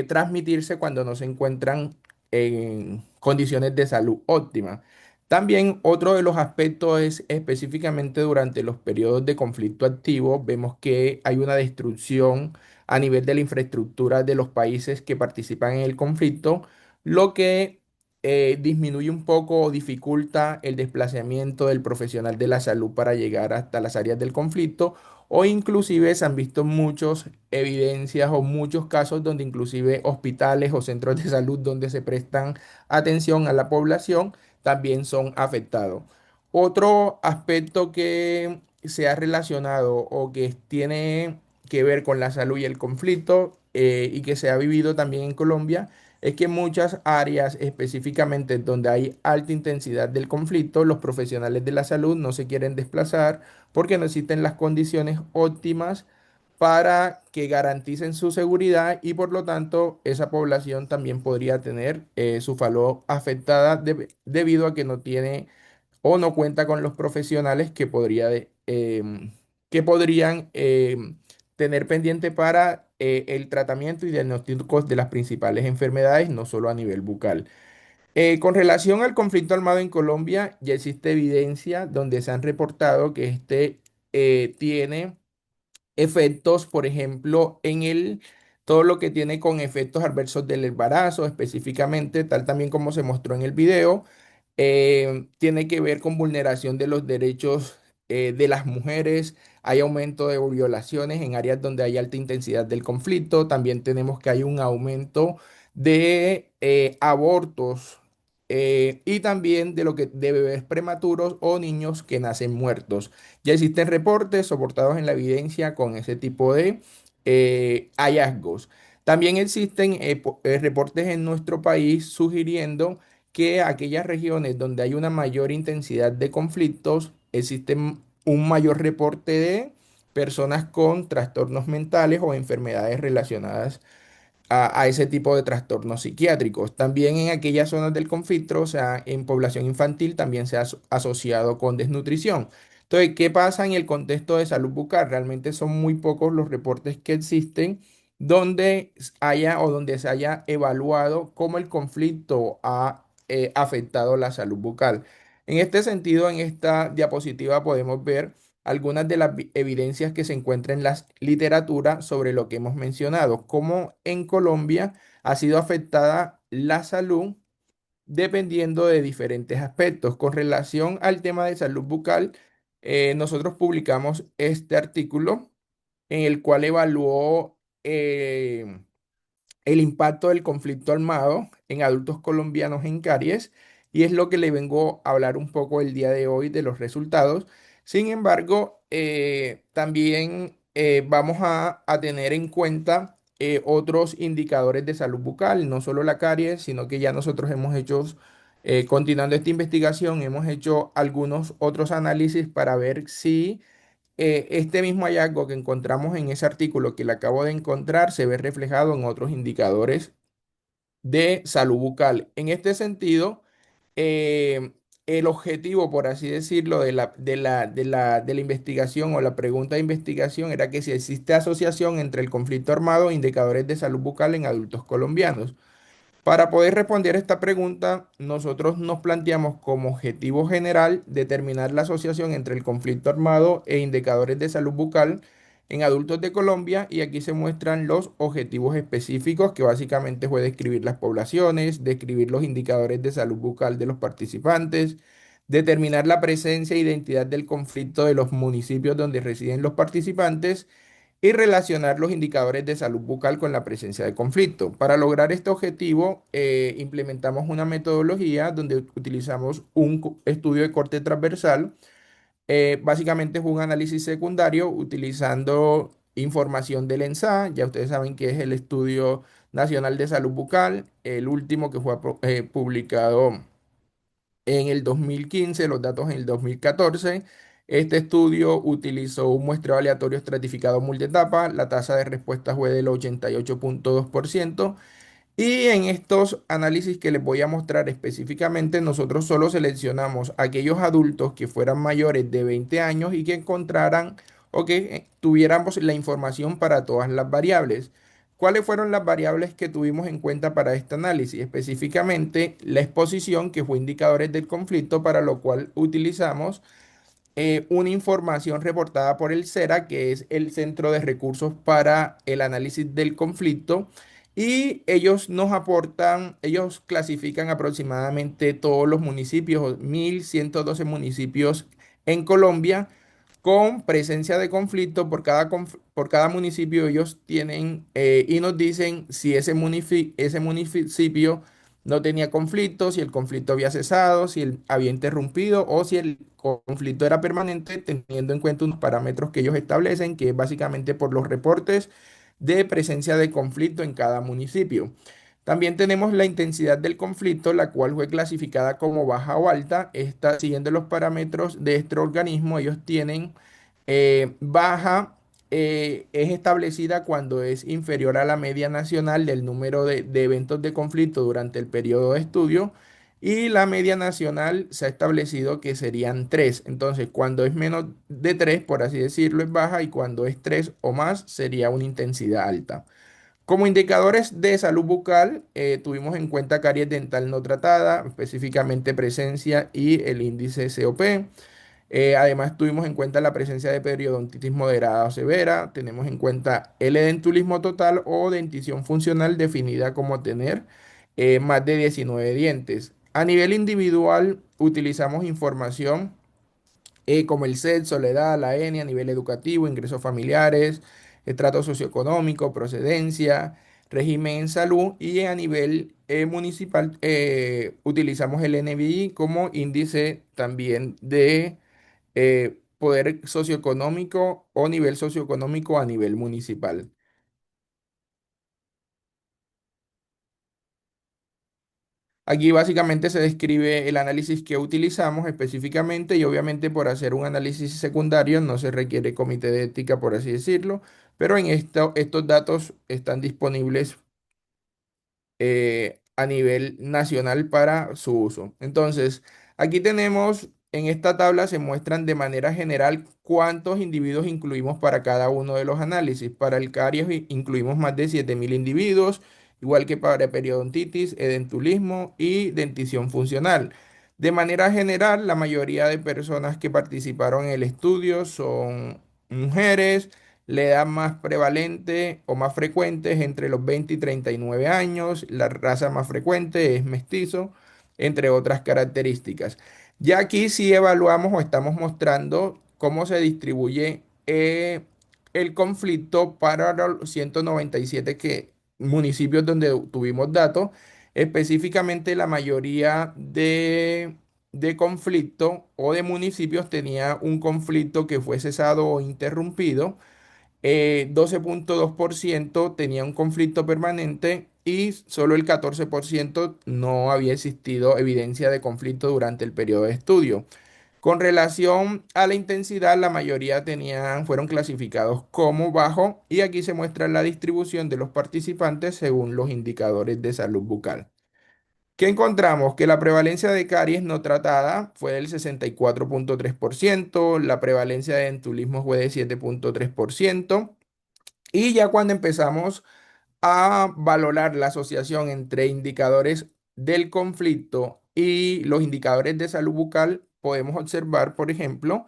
Speaker 4: transmitirse cuando no se encuentran en condiciones de salud óptimas. También otro de los aspectos es específicamente durante los periodos de conflicto activo, vemos que hay una destrucción a nivel de la infraestructura de los países que participan en el conflicto, lo que disminuye un poco o dificulta el desplazamiento del profesional de la salud para llegar hasta las áreas del conflicto, o inclusive se han visto muchas evidencias o muchos casos donde inclusive hospitales o centros de salud donde se prestan atención a la población también son afectados. Otro aspecto que se ha relacionado o que tiene que ver con la salud y el conflicto y que se ha vivido también en Colombia es que en muchas áreas, específicamente donde hay alta intensidad del conflicto, los profesionales de la salud no se quieren desplazar porque no existen las condiciones óptimas para que garanticen su seguridad y por lo tanto esa población también podría tener su salud afectada debido a que no tiene o no cuenta con los profesionales que podrían tener pendiente para el tratamiento y diagnósticos de las principales enfermedades, no solo a nivel bucal. Con relación al conflicto armado en Colombia, ya existe evidencia donde se han reportado que este tiene efectos, por ejemplo, todo lo que tiene con efectos adversos del embarazo, específicamente, tal también como se mostró en el video, tiene que ver con vulneración de los derechos de las mujeres, hay aumento de violaciones en áreas donde hay alta intensidad del conflicto, también tenemos que hay un aumento de abortos y también de lo que de bebés prematuros o niños que nacen muertos. Ya existen reportes soportados en la evidencia con ese tipo de hallazgos. También existen reportes en nuestro país sugiriendo que aquellas regiones donde hay una mayor intensidad de conflictos, existen un mayor reporte de personas con trastornos mentales o enfermedades relacionadas a ese tipo de trastornos psiquiátricos. También en aquellas zonas del conflicto, o sea, en población infantil, también se ha asociado con desnutrición. Entonces, ¿qué pasa en el contexto de salud bucal? Realmente son muy pocos los reportes que existen donde haya o donde se haya evaluado cómo el conflicto ha afectado la salud bucal. En este sentido, en esta diapositiva podemos ver algunas de las evidencias que se encuentran en la literatura sobre lo que hemos mencionado, cómo en Colombia ha sido afectada la salud dependiendo de diferentes aspectos. Con relación al tema de salud bucal, nosotros publicamos este artículo en el cual evaluó el impacto del conflicto armado en adultos colombianos en caries y es lo que le vengo a hablar un poco el día de hoy de los resultados. Sin embargo, también vamos a tener en cuenta otros indicadores de salud bucal, no solo la caries, sino que ya nosotros hemos hecho, continuando esta investigación, hemos hecho algunos otros análisis para ver si este mismo hallazgo que encontramos en ese artículo que le acabo de encontrar se ve reflejado en otros indicadores de salud bucal. En este sentido, eh, el objetivo, por así decirlo, de la investigación o la pregunta de investigación era que si existe asociación entre el conflicto armado e indicadores de salud bucal en adultos colombianos. Para poder responder esta pregunta, nosotros nos planteamos como objetivo general determinar la asociación entre el conflicto armado e indicadores de salud bucal en adultos de Colombia y aquí se muestran los objetivos específicos que básicamente fue describir las poblaciones, describir los indicadores de salud bucal de los participantes, determinar la presencia e identidad del conflicto de los municipios donde residen los participantes y relacionar los indicadores de salud bucal con la presencia de conflicto. Para lograr este objetivo, implementamos una metodología donde utilizamos un estudio de corte transversal. Básicamente es un análisis secundario utilizando información del ENSA, ya ustedes saben que es el Estudio Nacional de Salud Bucal, el último que fue publicado en el 2015, los datos en el 2014. Este estudio utilizó un muestreo aleatorio estratificado multietapa, la tasa de respuesta fue del 88,2%. Y en estos análisis que les voy a mostrar específicamente, nosotros solo seleccionamos aquellos adultos que fueran mayores de 20 años y que encontraran o que tuviéramos la información para todas las variables. ¿Cuáles fueron las variables que tuvimos en cuenta para este análisis? Específicamente la exposición, que fue indicadores del conflicto, para lo cual utilizamos una información reportada por el CERA, que es el Centro de Recursos para el Análisis del Conflicto, y ellos nos aportan, ellos clasifican aproximadamente todos los municipios, 1.112 municipios en Colombia, con presencia de conflicto por cada municipio. Ellos tienen y nos dicen si ese municipio no tenía conflicto, si el conflicto había cesado, si él había interrumpido o si el conflicto era permanente, teniendo en cuenta unos parámetros que ellos establecen, que es básicamente por los reportes de presencia de conflicto en cada municipio. También tenemos la intensidad del conflicto, la cual fue clasificada como baja o alta. Esta, siguiendo los parámetros de este organismo, ellos tienen baja, es establecida cuando es inferior a la media nacional del número de eventos de conflicto durante el periodo de estudio, y la media nacional se ha establecido que serían 3. Entonces, cuando es menos de 3, por así decirlo, es baja, y cuando es 3 o más sería una intensidad alta. Como indicadores de salud bucal, tuvimos en cuenta caries dental no tratada, específicamente presencia y el índice COP. Además, tuvimos en cuenta la presencia de periodontitis moderada o severa. Tenemos en cuenta el edentulismo total o dentición funcional, definida como tener más de 19 dientes. A nivel individual, utilizamos información como el sexo, la edad, la etnia, a nivel educativo, ingresos familiares, estrato socioeconómico, procedencia, régimen en salud, y a nivel municipal utilizamos el NBI como índice también de poder socioeconómico o nivel socioeconómico a nivel municipal. Aquí básicamente se describe el análisis que utilizamos específicamente, y obviamente por hacer un análisis secundario no se requiere comité de ética, por así decirlo, pero en estos datos están disponibles a nivel nacional para su uso. Entonces, aquí tenemos, en esta tabla se muestran de manera general cuántos individuos incluimos para cada uno de los análisis. Para el caries incluimos más de 7.000 individuos, igual que para periodontitis, edentulismo y dentición funcional. De manera general, la mayoría de personas que participaron en el estudio son mujeres. La edad más prevalente o más frecuente es entre los 20 y 39 años. La raza más frecuente es mestizo, entre otras características. Ya aquí sí evaluamos o estamos mostrando cómo se distribuye el conflicto para los 197 municipios donde tuvimos datos. Específicamente, la mayoría de conflicto o de municipios tenía un conflicto que fue cesado o interrumpido. 12,2% tenía un conflicto permanente, y solo el 14% no había existido evidencia de conflicto durante el periodo de estudio. Con relación a la intensidad, la mayoría fueron clasificados como bajo, y aquí se muestra la distribución de los participantes según los indicadores de salud bucal. ¿Qué encontramos? Que la prevalencia de caries no tratada fue del 64,3%, la prevalencia de entulismo fue de 7,3%. Y ya cuando empezamos a valorar la asociación entre indicadores del conflicto y los indicadores de salud bucal, podemos observar, por ejemplo,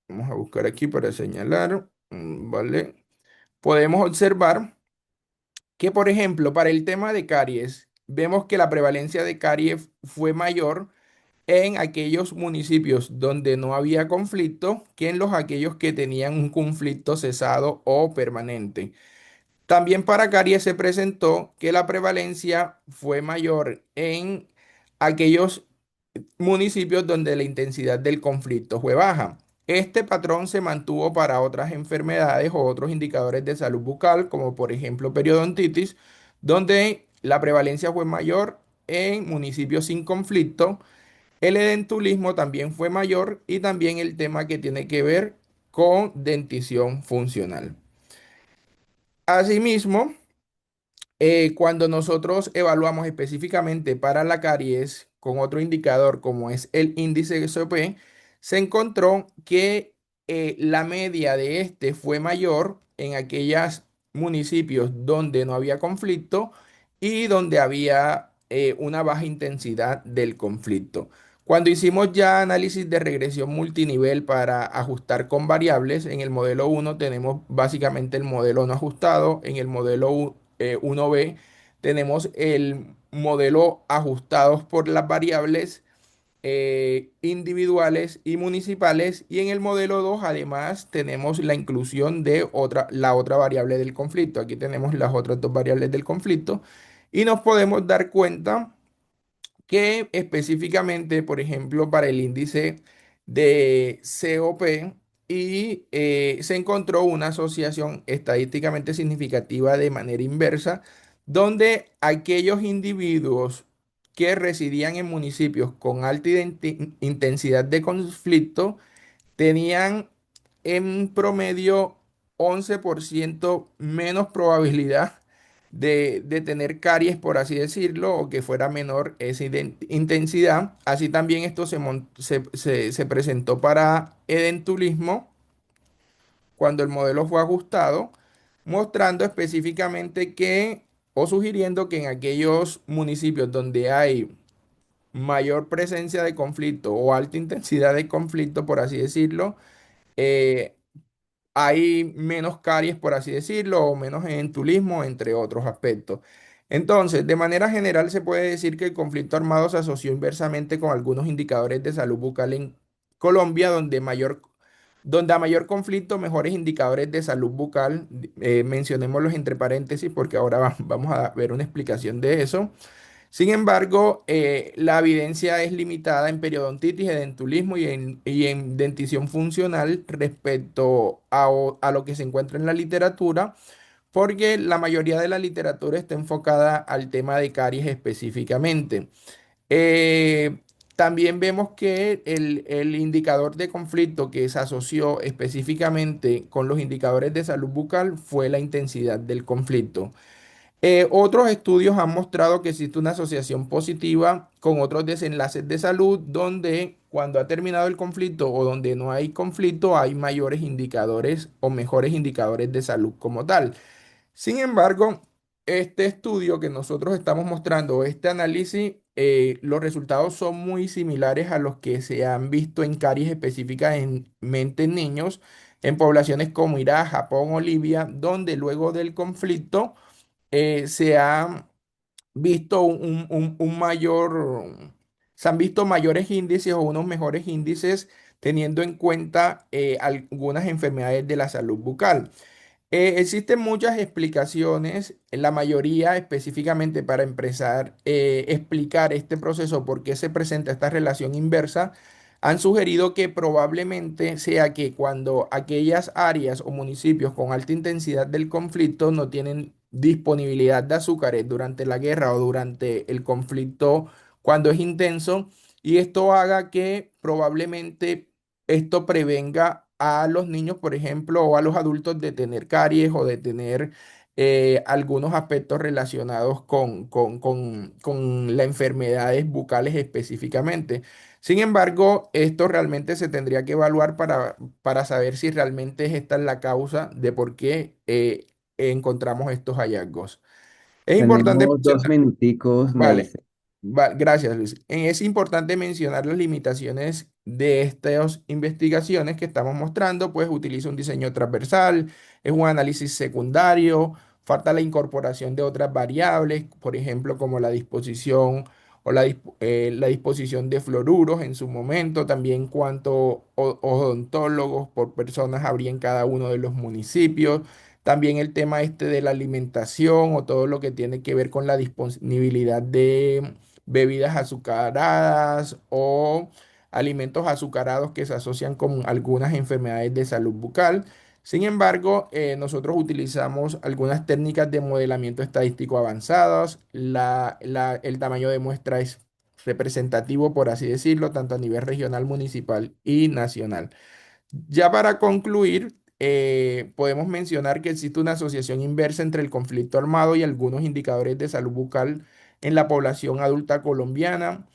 Speaker 4: vamos a buscar aquí para señalar, ¿vale? Podemos observar que, por ejemplo, para el tema de caries, vemos que la prevalencia de caries fue mayor en aquellos municipios donde no había conflicto que en aquellos que tenían un conflicto cesado o permanente. También para caries se presentó que la prevalencia fue mayor en aquellos municipios donde la intensidad del conflicto fue baja. Este patrón se mantuvo para otras enfermedades o otros indicadores de salud bucal, como por ejemplo periodontitis, donde la prevalencia fue mayor en municipios sin conflicto. El edentulismo también fue mayor y también el tema que tiene que ver con dentición funcional. Asimismo, cuando nosotros evaluamos específicamente para la caries con otro indicador como es el índice SOP, se encontró que la media de este fue mayor en aquellos municipios donde no había conflicto y donde había una baja intensidad del conflicto. Cuando hicimos ya análisis de regresión multinivel para ajustar con variables, en el modelo uno tenemos básicamente el modelo no ajustado, en el modelo 1B tenemos el modelo ajustados por las variables individuales y municipales y en el modelo 2 además tenemos la inclusión de la otra variable del conflicto. Aquí tenemos las otras dos variables del conflicto y nos podemos dar cuenta que específicamente, por ejemplo, para el índice de COP se encontró una asociación estadísticamente significativa de manera inversa, donde aquellos individuos que residían en municipios con alta intensidad de conflicto tenían en promedio 11% menos probabilidad de tener caries, por así decirlo, o que fuera menor esa intensidad. Así también esto se presentó para edentulismo cuando el modelo fue ajustado, mostrando específicamente que o sugiriendo que en aquellos municipios donde hay mayor presencia de conflicto o alta intensidad de conflicto, por así decirlo, eh, hay menos caries, por así decirlo, o menos entulismo, entre otros aspectos. Entonces, de manera general, se puede decir que el conflicto armado se asoció inversamente con algunos indicadores de salud bucal en Colombia, donde a mayor conflicto, mejores indicadores de salud bucal. Mencionémoslos entre paréntesis porque ahora vamos a ver una explicación de eso. Sin embargo, la evidencia es limitada en periodontitis, edentulismo y en dentición funcional respecto a lo que se encuentra en la literatura, porque la mayoría de la literatura está enfocada al tema de caries específicamente. Eh, También vemos que el indicador de conflicto que se asoció específicamente con los indicadores de salud bucal fue la intensidad del conflicto. Otros estudios han mostrado que existe una asociación positiva con otros desenlaces de salud donde cuando ha terminado el conflicto o donde no hay conflicto hay mayores indicadores o mejores indicadores de salud como tal. Sin embargo, este estudio que nosotros estamos mostrando, este análisis, los resultados son muy similares a los que se han visto en caries específicas en mente en niños en poblaciones como Irak, Japón o Libia, donde luego del conflicto se ha visto se han visto mayores índices o unos mejores índices teniendo en cuenta algunas enfermedades de la salud bucal. Existen muchas explicaciones, la mayoría específicamente para empezar explicar este proceso, por qué se presenta esta relación inversa, han sugerido que probablemente sea que cuando aquellas áreas o municipios con alta intensidad del conflicto no tienen disponibilidad de azúcares durante la guerra o durante el conflicto cuando es intenso, y esto haga que probablemente esto prevenga a los niños, por ejemplo, o a los adultos de tener caries o de tener algunos aspectos relacionados con las enfermedades bucales específicamente. Sin embargo, esto realmente se tendría que evaluar para saber si realmente esta es la causa de por qué encontramos estos hallazgos. Es importante
Speaker 2: Tenemos dos
Speaker 4: mencionar.
Speaker 2: minuticos, me
Speaker 4: Vale,
Speaker 2: dice.
Speaker 4: gracias, Luis. Es importante mencionar las limitaciones de estas investigaciones que estamos mostrando, pues utiliza un diseño transversal, es un análisis secundario, falta la incorporación de otras variables, por ejemplo, como la disposición o la disposición de fluoruros en su momento, también cuánto odontólogos por personas habría en cada uno de los municipios. También el tema este de la alimentación o todo lo que tiene que ver con la disponibilidad de bebidas azucaradas o alimentos azucarados que se asocian con algunas enfermedades de salud bucal. Sin embargo, nosotros utilizamos algunas técnicas de modelamiento estadístico avanzadas. El tamaño de muestra es representativo, por así decirlo, tanto a nivel regional, municipal y nacional. Ya para concluir, podemos mencionar que existe una asociación inversa entre el conflicto armado y algunos indicadores de salud bucal en la población adulta colombiana.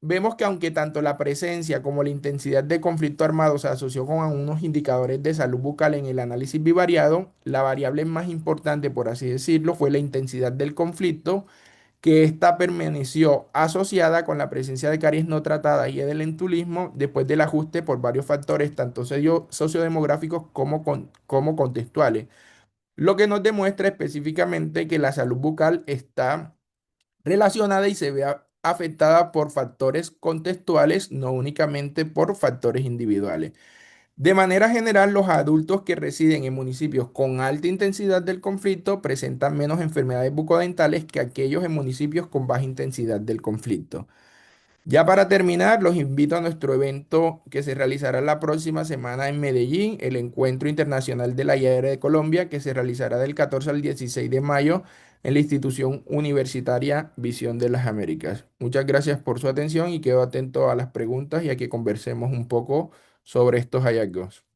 Speaker 4: Vemos que aunque tanto la presencia como la intensidad de conflicto armado se asoció con unos indicadores de salud bucal en el análisis bivariado, la variable más importante, por así decirlo, fue la intensidad del conflicto, que ésta permaneció asociada con la presencia de caries no tratadas y del entulismo después del ajuste por varios factores, tanto sociodemográficos como contextuales, lo que nos demuestra específicamente que la salud bucal está relacionada y se ve afectada por factores contextuales, no únicamente por factores individuales. De manera general, los adultos que residen en municipios con alta intensidad del conflicto presentan menos enfermedades bucodentales que aquellos en municipios con baja intensidad del conflicto. Ya para terminar, los invito a nuestro evento que se realizará la próxima semana en Medellín, el Encuentro Internacional de la IAR de Colombia, que se realizará del 14 al 16 de mayo en la institución universitaria Visión de las Américas. Muchas gracias por su atención y quedo atento a las preguntas y a que conversemos un poco sobre estos hallazgos.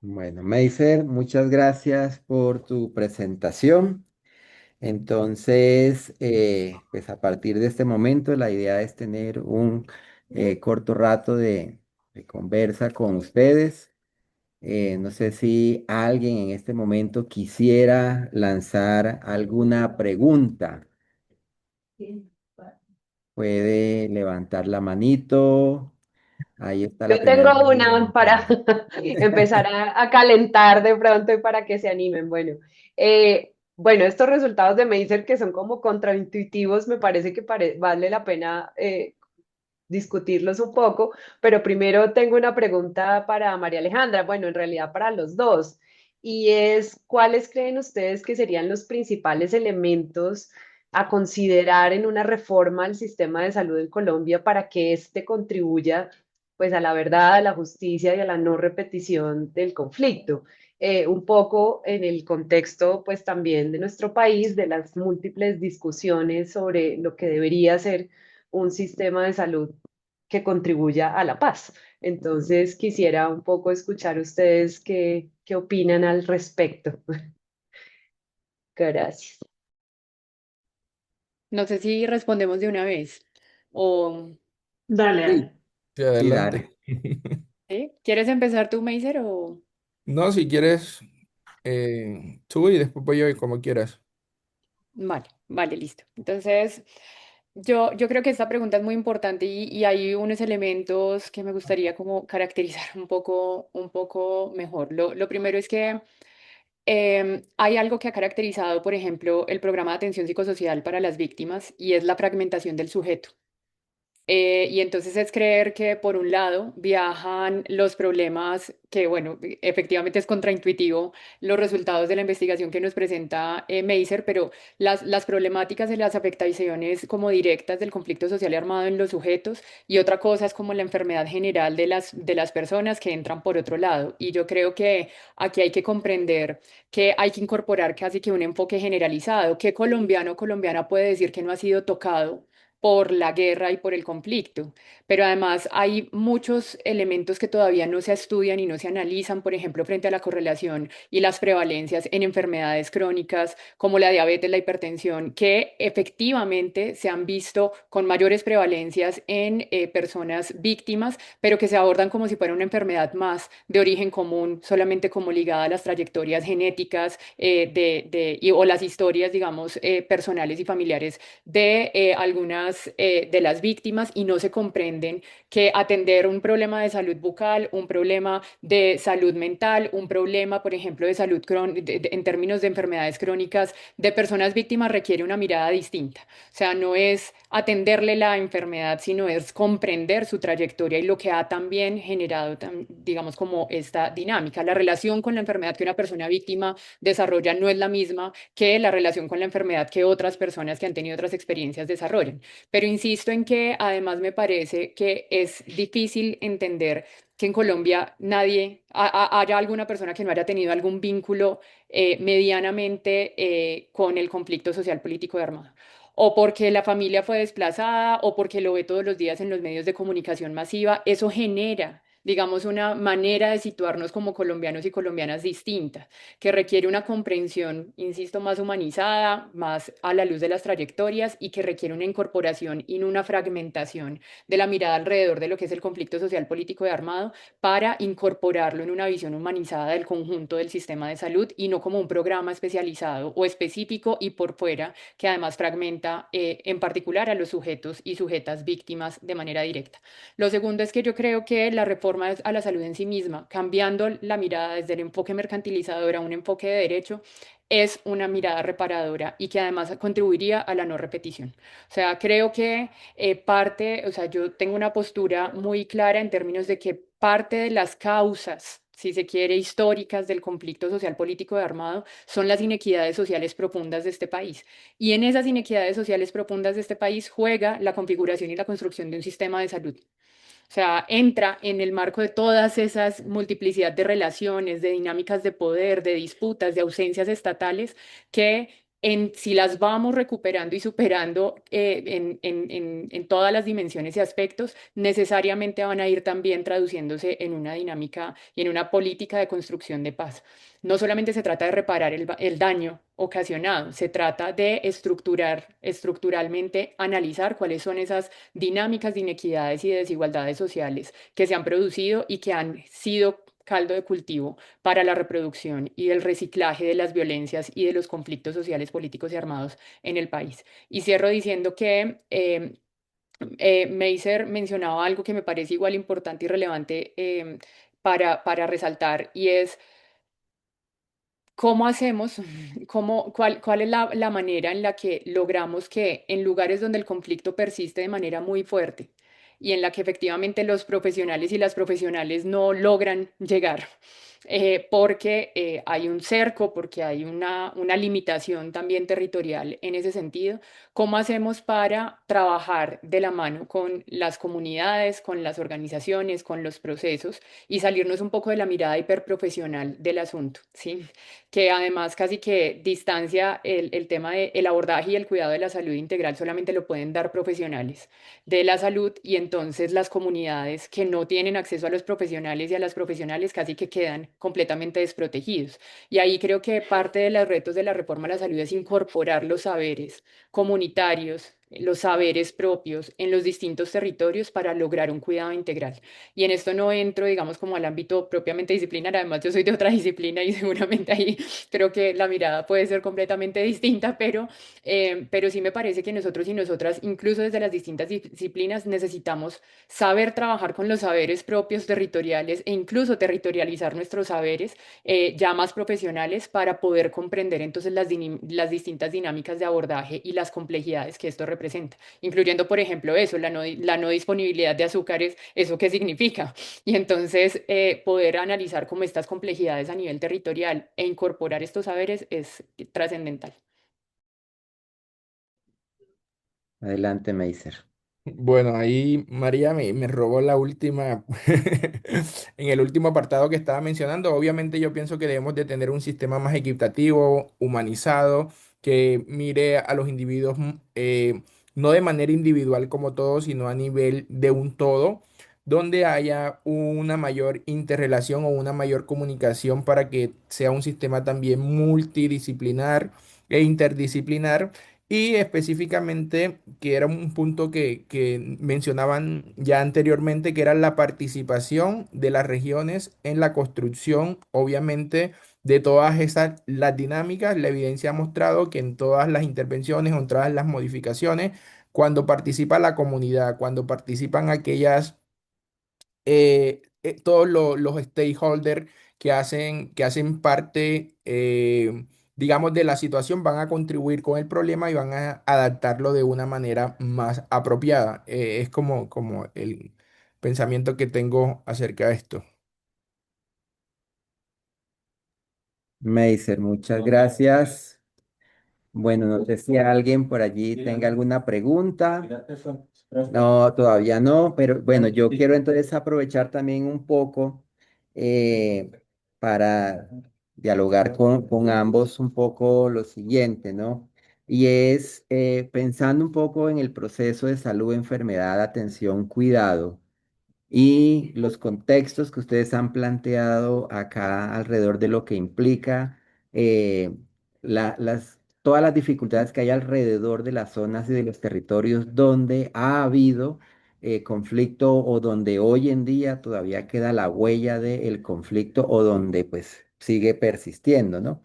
Speaker 2: Bueno, Meiser, muchas gracias por tu presentación. Entonces, pues a partir de este momento, la idea es tener un corto rato de conversa con ustedes. No sé si alguien en este momento quisiera lanzar alguna pregunta. Puede levantar la manito. Ahí está la
Speaker 1: Yo
Speaker 2: primera
Speaker 1: tengo
Speaker 2: mano
Speaker 1: una para
Speaker 2: levantada.
Speaker 1: empezar a calentar de pronto y para que se animen. Bueno, estos resultados de Macer que son como contraintuitivos, me parece que vale la pena discutirlos un poco, pero primero tengo una pregunta para María Alejandra, bueno, en realidad para los dos, y es, ¿cuáles creen ustedes que serían los principales elementos a considerar en una reforma al sistema de salud en Colombia para que éste contribuya pues a la verdad, a la justicia y a la no repetición del conflicto? Un poco en el contexto pues también de nuestro país, de las múltiples discusiones sobre lo que debería ser un sistema de salud que contribuya a la paz. Entonces, quisiera un poco escuchar ustedes qué opinan al respecto. Gracias.
Speaker 3: No sé si respondemos de una vez o...
Speaker 6: Dale,
Speaker 4: Sí,
Speaker 6: Ale.
Speaker 4: sí,
Speaker 2: Sí,
Speaker 4: adelante.
Speaker 2: dale.
Speaker 3: ¿Sí? ¿Quieres empezar tú, Meiser, o...?
Speaker 4: No, si quieres, tú y después voy yo y como quieras.
Speaker 3: Vale, vale, listo. Entonces, yo creo que esta pregunta es muy importante y hay unos elementos que me gustaría como caracterizar un poco mejor. Lo primero es que hay algo que ha caracterizado, por ejemplo, el programa de atención psicosocial para las víctimas y es la fragmentación del sujeto. Y entonces es creer que por un lado viajan los problemas, que bueno, efectivamente es contraintuitivo los resultados de la investigación que nos presenta Meiser, pero las problemáticas de las afectaciones como directas del conflicto social y armado en los sujetos y otra cosa es como la enfermedad general de las personas que entran por otro lado. Y yo creo que aquí hay que comprender que hay que incorporar casi que un enfoque generalizado. ¿Qué colombiano o colombiana puede decir que no ha sido tocado por la guerra y por el conflicto? Pero además hay muchos elementos que todavía no se estudian y no se analizan, por ejemplo, frente a la correlación y las prevalencias en enfermedades crónicas como la diabetes, la hipertensión, que efectivamente se han visto con mayores prevalencias en personas víctimas, pero que se abordan como si fuera una enfermedad más de origen común, solamente como ligada a las trayectorias genéticas o las historias, digamos, personales y familiares de algunas de las víctimas y no se comprenden que atender un problema de salud bucal, un problema de salud mental, un problema, por ejemplo, de salud en términos de enfermedades crónicas de personas víctimas requiere una mirada distinta. O sea, no es atenderle la enfermedad, sino es comprender su trayectoria y lo que ha también generado, digamos, como esta dinámica. La relación con la enfermedad que una persona víctima desarrolla no es la misma que la relación con la enfermedad que otras personas que han tenido otras experiencias desarrollan. Pero insisto en que además me parece que es difícil entender que en Colombia haya alguna persona que no haya tenido algún vínculo medianamente con el conflicto social político de armado. O porque la familia fue desplazada, o porque lo ve todos los días en los medios de comunicación masiva. Eso genera, digamos, una manera de situarnos como colombianos y colombianas distinta, que requiere una comprensión, insisto, más humanizada, más a la luz de las trayectorias, y que requiere una incorporación y no una fragmentación de la mirada alrededor de lo que es el conflicto social político de armado, para incorporarlo en una visión humanizada del conjunto del sistema de salud, y no como un programa especializado o específico y por fuera, que además fragmenta en particular a los sujetos y sujetas víctimas de manera directa. Lo segundo es que yo creo que la reforma a la salud en sí misma, cambiando la mirada desde el enfoque mercantilizador a un enfoque de derecho, es una mirada reparadora y que además contribuiría a la no repetición. O sea, creo que o sea, yo tengo una postura muy clara en términos de que parte de las causas, si se quiere, históricas del conflicto social político de armado, son las inequidades sociales profundas de este país. Y en esas inequidades sociales profundas de este país juega la configuración y la construcción de un sistema de salud. O sea, entra en el marco de todas esas multiplicidad de relaciones, de dinámicas de poder, de disputas, de ausencias estatales, que si las vamos recuperando y superando en todas las dimensiones y aspectos, necesariamente van a ir también traduciéndose en una dinámica y en una política de construcción de paz. No solamente se trata de reparar el daño ocasionado, se trata de estructuralmente analizar cuáles son esas dinámicas de inequidades y de desigualdades sociales que se han producido y que han sido caldo de cultivo para la reproducción y el reciclaje de las violencias y de los conflictos sociales, políticos y armados en el país. Y cierro diciendo que Meiser mencionaba algo que me parece igual importante y relevante para resaltar, y es ¿cómo hacemos? ¿Cuál es la manera en la que logramos que en lugares donde el conflicto persiste de manera muy fuerte y en la que efectivamente los profesionales y las profesionales no logran llegar? Porque hay un cerco, porque hay una limitación también territorial en ese sentido. ¿Cómo hacemos para trabajar de la mano con las comunidades, con las organizaciones, con los procesos, y salirnos un poco de la mirada hiperprofesional del asunto? ¿Sí? Que además casi que distancia el tema del abordaje y el cuidado de la salud integral, solamente lo pueden dar profesionales de la salud, y entonces las comunidades que no tienen acceso a los profesionales y a las profesionales casi que quedan completamente desprotegidos. Y ahí creo que parte de los retos de la reforma a la salud es incorporar los saberes comunitarios, los saberes propios en los distintos territorios para lograr un cuidado integral. Y en esto no entro, digamos, como al ámbito propiamente disciplinario. Además, yo soy de otra disciplina y seguramente ahí creo que la mirada puede ser completamente distinta, pero sí me parece que nosotros y nosotras, incluso desde las distintas disciplinas, necesitamos saber trabajar con los saberes propios territoriales e incluso territorializar nuestros saberes ya más profesionales, para poder comprender entonces las distintas dinámicas de abordaje y las complejidades que esto representa, incluyendo, por ejemplo, eso, la no disponibilidad de azúcares, ¿eso qué significa? Y entonces poder analizar como estas complejidades a nivel territorial e incorporar estos saberes es trascendental.
Speaker 2: Adelante, Meiser.
Speaker 4: Bueno, ahí María me robó la última, en el último apartado que estaba mencionando. Obviamente yo pienso que debemos de tener un sistema más equitativo, humanizado, que mire a los individuos no de manera individual como todos, sino a nivel de un todo, donde haya una mayor interrelación o una mayor comunicación para que sea un sistema también multidisciplinar e interdisciplinar. Y específicamente, que era un punto que mencionaban ya anteriormente, que era la participación de las regiones en la construcción, obviamente, de todas esas, las dinámicas. La evidencia ha mostrado que en todas las intervenciones o en todas las modificaciones, cuando participa la comunidad, cuando participan aquellas todos los stakeholders que hacen parte, digamos, de la situación, van a contribuir con el problema y van a adaptarlo de una manera más apropiada. Es como el pensamiento que tengo acerca de esto.
Speaker 2: Meiser, muchas gracias. Bueno, no sé si alguien por allí tenga alguna pregunta. No, todavía no, pero bueno, yo quiero entonces aprovechar también un poco eh, para dialogar con ambos un poco lo siguiente, ¿no? Y es pensando un poco en el proceso de salud, enfermedad, atención, cuidado y los contextos que ustedes han planteado acá alrededor de lo que implica todas las dificultades que hay alrededor de las zonas y de los territorios donde ha habido conflicto o donde hoy en día todavía queda la huella del conflicto o donde pues sigue persistiendo, ¿no?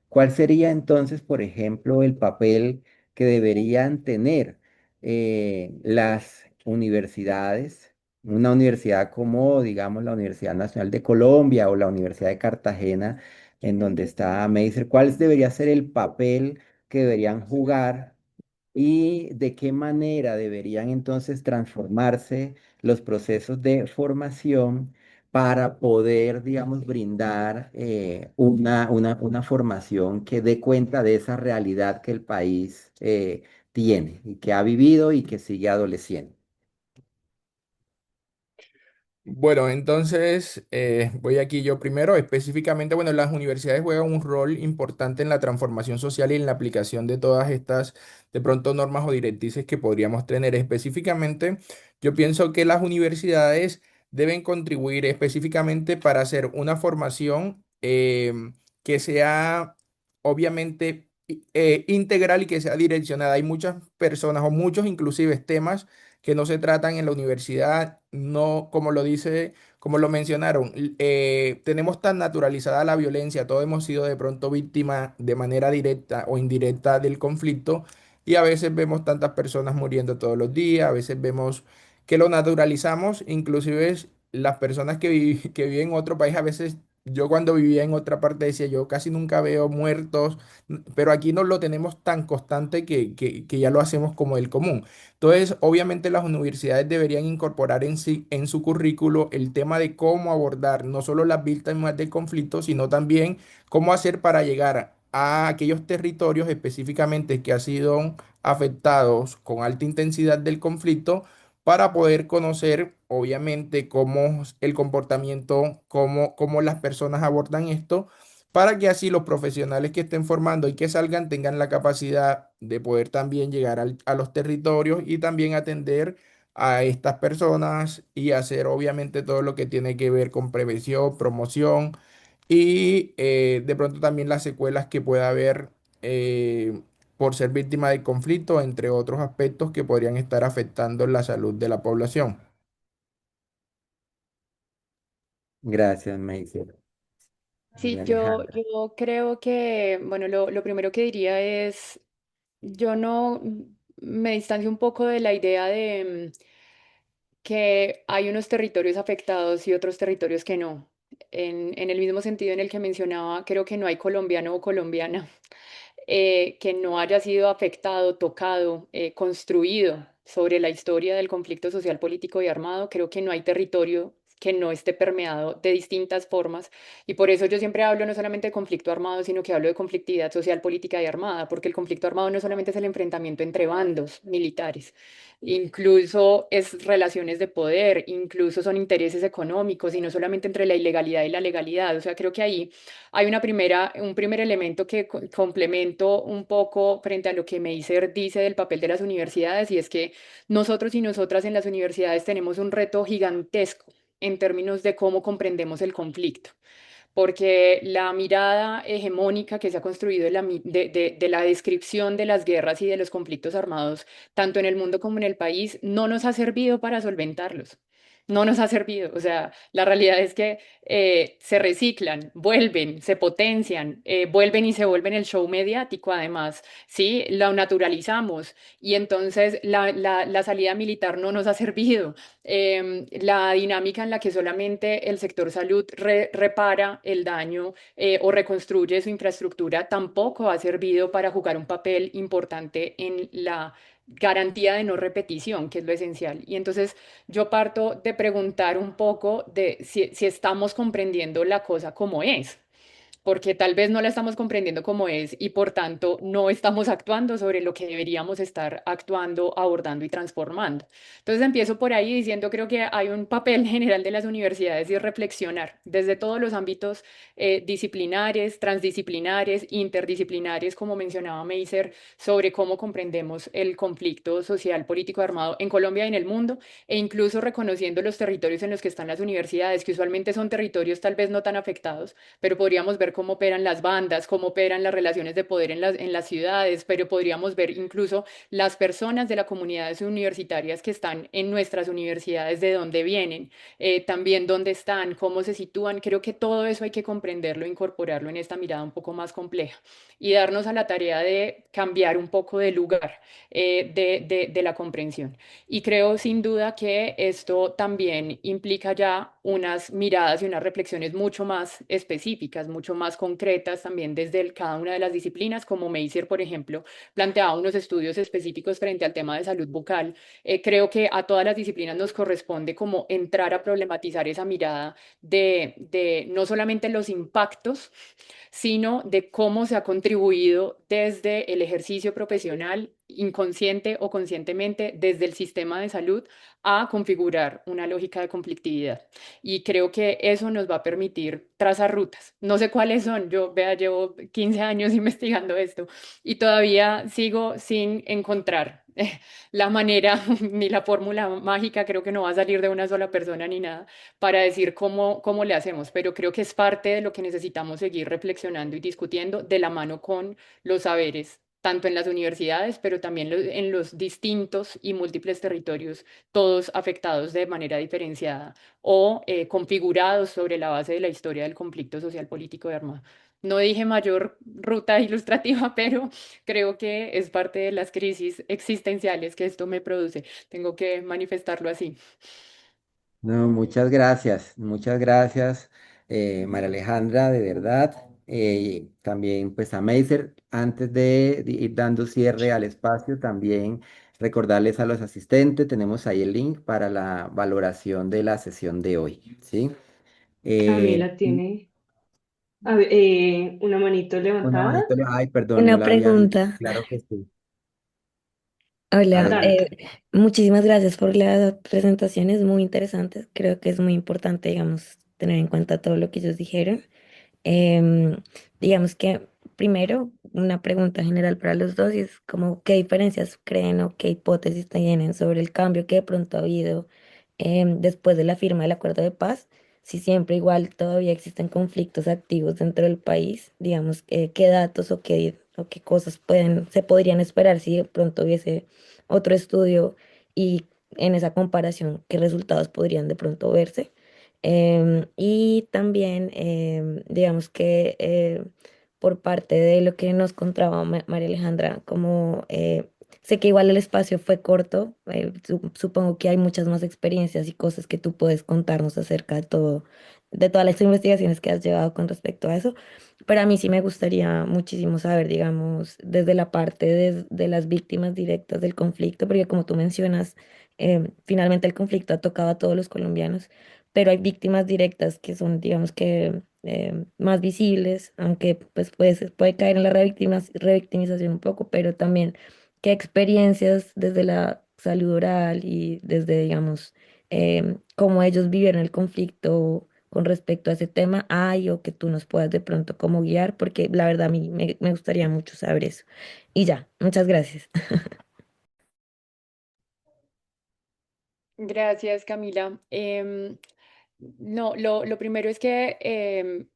Speaker 2: ¿Cuál sería entonces, por ejemplo, el papel que deberían tener las universidades? Una universidad como, digamos, la Universidad Nacional de Colombia o la Universidad de Cartagena, en donde está Meiser, ¿cuál debería ser el papel que deberían jugar y de qué manera deberían entonces transformarse los procesos de formación para poder, digamos, brindar una formación que dé cuenta de esa realidad que el país tiene y que ha vivido y que sigue adoleciendo?
Speaker 4: Bueno, entonces voy aquí yo primero. Específicamente, bueno, las universidades juegan un rol importante en la transformación social y en la aplicación de todas estas, de pronto, normas o directrices que podríamos tener. Específicamente, yo pienso que las universidades deben contribuir específicamente para hacer una formación que sea, obviamente, integral y que sea direccionada. Hay muchas personas o muchos, inclusive, temas que no se tratan en la universidad, no, como lo dice, como lo mencionaron, tenemos tan naturalizada la violencia, todos hemos sido de pronto víctimas de manera directa o indirecta del conflicto y a veces vemos tantas personas muriendo todos los días, a veces vemos que lo naturalizamos, inclusive las personas que viven en otro país, a veces yo cuando vivía en otra parte decía, yo casi nunca veo muertos, pero aquí no lo tenemos tan constante que ya lo hacemos como el común. Entonces, obviamente las universidades deberían incorporar en su currículo el tema de cómo abordar no solo las víctimas del conflicto, sino también cómo hacer para llegar a aquellos territorios específicamente que han sido afectados con alta intensidad del conflicto para poder conocer, obviamente, cómo es el comportamiento, cómo las personas abordan esto para que así los profesionales que estén formando y que salgan tengan la capacidad de poder también llegar a los territorios y también atender a estas personas y hacer obviamente todo lo que tiene que ver con prevención, promoción y de pronto también las secuelas que pueda haber por ser víctima del conflicto, entre otros aspectos que podrían estar afectando la salud de la población.
Speaker 2: Gracias, Meisel.
Speaker 3: Sí,
Speaker 2: Alejandra.
Speaker 3: yo creo que, bueno, lo primero que diría es, yo no me distancio un poco de la idea de que hay unos territorios afectados y otros territorios que no. En el mismo sentido en el que mencionaba, creo que no hay colombiano o colombiana que no haya sido afectado, tocado, construido sobre la historia del conflicto social, político y armado. Creo que no hay territorio que no esté permeado de distintas formas. Y por eso yo siempre hablo no solamente de conflicto armado, sino que hablo de conflictividad social, política y armada, porque el conflicto armado no solamente es el enfrentamiento entre bandos militares, incluso es relaciones de poder, incluso son intereses económicos y no solamente entre la ilegalidad y la legalidad. O sea, creo que ahí hay un primer elemento que complemento un poco frente a lo que Meiser dice del papel de las universidades y es que nosotros y nosotras en las universidades tenemos un reto gigantesco en términos de cómo comprendemos el conflicto porque la mirada hegemónica que se ha construido de la descripción de las guerras y de los conflictos armados, tanto en el mundo como en el país, no nos ha servido para solventarlos. No nos ha servido. O sea, la realidad es que se reciclan, vuelven, se potencian, vuelven y se vuelven el show mediático, además, ¿sí? Lo naturalizamos y entonces la salida militar no nos ha servido. La dinámica en la que solamente el sector salud repara el daño o reconstruye su infraestructura tampoco ha servido para jugar un papel importante en la garantía de no repetición, que es lo esencial. Y entonces yo parto de preguntar un poco de si estamos comprendiendo la cosa como es. porque tal vez no la estamos comprendiendo como es y por tanto no estamos actuando sobre lo que deberíamos estar actuando, abordando y transformando. Entonces empiezo por ahí diciendo, creo que hay un papel general de las universidades y reflexionar desde todos los ámbitos disciplinares, transdisciplinares, interdisciplinares, como mencionaba Meiser, sobre cómo comprendemos el conflicto social, político armado en Colombia y en el mundo, e incluso reconociendo los territorios en los que están las universidades, que usualmente son territorios tal vez no tan afectados, pero podríamos ver cómo operan las bandas, cómo operan las relaciones de poder en las ciudades, pero podríamos ver incluso las personas de las comunidades universitarias que están en nuestras universidades, de dónde vienen, también dónde están, cómo se sitúan. Creo que todo eso hay que comprenderlo, incorporarlo en esta mirada un poco más compleja y darnos a la tarea de cambiar un poco de lugar de la comprensión. Y creo sin duda que esto también implica ya unas miradas y unas reflexiones mucho más específicas, mucho más concretas también desde cada una de las disciplinas, como Meiser, por ejemplo, planteaba unos estudios específicos frente al tema de salud bucal. Creo que a todas las disciplinas nos corresponde como entrar a problematizar esa mirada de no solamente los impactos, sino de cómo se ha contribuido desde el ejercicio profesional, inconsciente o conscientemente, desde el sistema de salud a configurar una lógica de conflictividad. Y creo que eso nos va a permitir trazar rutas. No sé cuáles son, yo vea, llevo 15 años investigando esto y todavía sigo sin encontrar la manera ni la fórmula mágica, creo que no va a salir de una sola persona ni nada, para decir cómo le hacemos, pero creo que es parte de lo que necesitamos seguir reflexionando y discutiendo de la mano con los saberes, tanto en las universidades, pero también en los distintos y múltiples territorios, todos afectados de manera diferenciada o configurados sobre la base de la historia del conflicto social, político y armado. No dije mayor ruta ilustrativa, pero creo que es parte de las crisis existenciales que esto me produce. Tengo que manifestarlo así.
Speaker 2: No, muchas gracias, María Alejandra, de verdad. También pues a Meiser, antes de ir dando cierre al espacio, también recordarles a los asistentes, tenemos ahí el link para la valoración de la sesión de hoy, ¿sí?
Speaker 1: Camila
Speaker 2: Y
Speaker 1: tiene una manito
Speaker 2: una
Speaker 1: levantada.
Speaker 2: manito, ay, perdón, no
Speaker 6: Una
Speaker 2: la había visto,
Speaker 6: pregunta.
Speaker 2: claro que sí,
Speaker 6: Hola,
Speaker 2: adelante.
Speaker 1: Dale.
Speaker 6: muchísimas gracias por las presentaciones muy interesantes. Creo que es muy importante, digamos, tener en cuenta todo lo que ellos dijeron. Em, digamos que primero una pregunta general para los dos y es como qué diferencias creen o qué hipótesis tienen sobre el cambio que de pronto ha habido después de la firma del acuerdo de paz, si siempre igual todavía existen conflictos activos dentro del país, digamos, qué datos o qué cosas se podrían esperar si de pronto hubiese otro estudio y en esa comparación, qué resultados podrían de pronto verse. Y también, digamos que por parte de lo que nos contaba María Alejandra, como sé que igual el espacio fue corto, supongo que hay muchas más experiencias y cosas que tú puedes contarnos acerca de todo, de todas las investigaciones que has llevado con respecto a eso. Pero a mí sí me gustaría muchísimo saber, digamos, desde la parte de las víctimas directas del conflicto, porque como tú mencionas, finalmente el conflicto ha tocado a todos los colombianos, pero hay víctimas directas que son, digamos que, más visibles, aunque pues puede caer en la revictimización un poco, pero también qué experiencias desde la salud oral y desde, digamos, cómo ellos vivieron el conflicto con respecto a ese tema hay o que tú nos puedas de pronto como guiar, porque la verdad a mí me gustaría mucho saber eso. Y ya, muchas gracias.
Speaker 3: Gracias, Camila. No, lo primero es que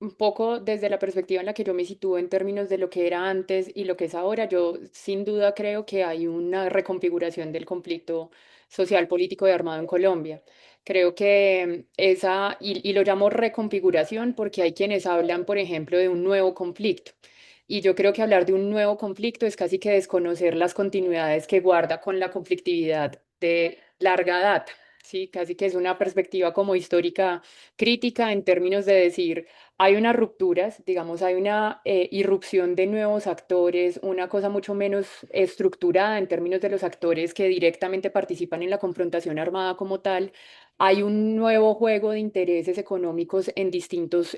Speaker 3: un poco desde la perspectiva en la que yo me sitúo en términos de lo que era antes y lo que es ahora, yo sin duda creo que hay una reconfiguración del conflicto social, político y armado en Colombia. Creo que y lo llamo reconfiguración porque hay quienes hablan, por ejemplo, de un nuevo conflicto. Y yo creo que hablar de un nuevo conflicto es casi que desconocer las continuidades que guarda con la conflictividad de larga data. Sí, casi que es una perspectiva como histórica crítica en términos de decir, hay unas rupturas, digamos, hay una irrupción de nuevos actores, una cosa mucho menos estructurada en términos de los actores que directamente participan en la confrontación armada como tal, hay un nuevo juego de intereses económicos en distintos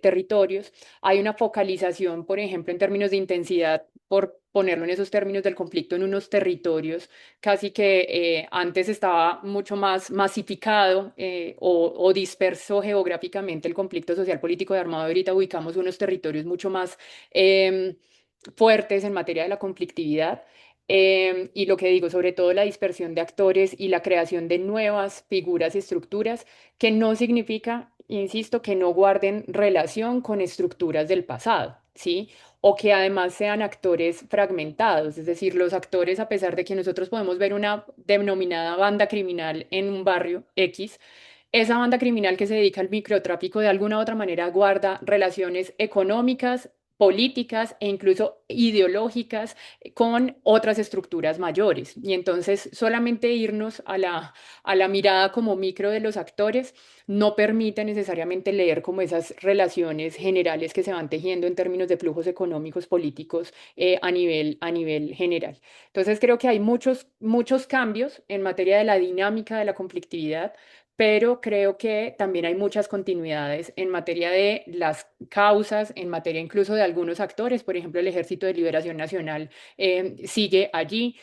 Speaker 3: territorios, hay una focalización, por ejemplo, en términos de intensidad, por ponerlo en esos términos del conflicto en unos territorios, casi que antes estaba mucho más masificado o disperso geográficamente el conflicto social político de armado. Ahorita ubicamos unos territorios mucho más em, fuertes en materia de la conflictividad. Y lo que digo, sobre todo la dispersión de actores y la creación de nuevas figuras y estructuras, que no significa, insisto, que no guarden relación con estructuras del pasado, ¿sí? O que además sean actores fragmentados, es decir, los actores, a pesar de que nosotros podemos ver una denominada banda criminal en un barrio X, esa banda criminal que se dedica al microtráfico de alguna u otra manera guarda relaciones económicas, políticas e incluso ideológicas con otras estructuras mayores. Y entonces solamente irnos a la mirada como micro de los actores no permite necesariamente leer como esas relaciones generales que se van tejiendo en términos de flujos económicos, políticos a nivel general. Entonces creo que hay muchos cambios en materia de la dinámica de la conflictividad, pero creo que también hay muchas continuidades en materia de las causas, en materia incluso de algunos actores, por ejemplo, el Ejército de Liberación Nacional sigue allí.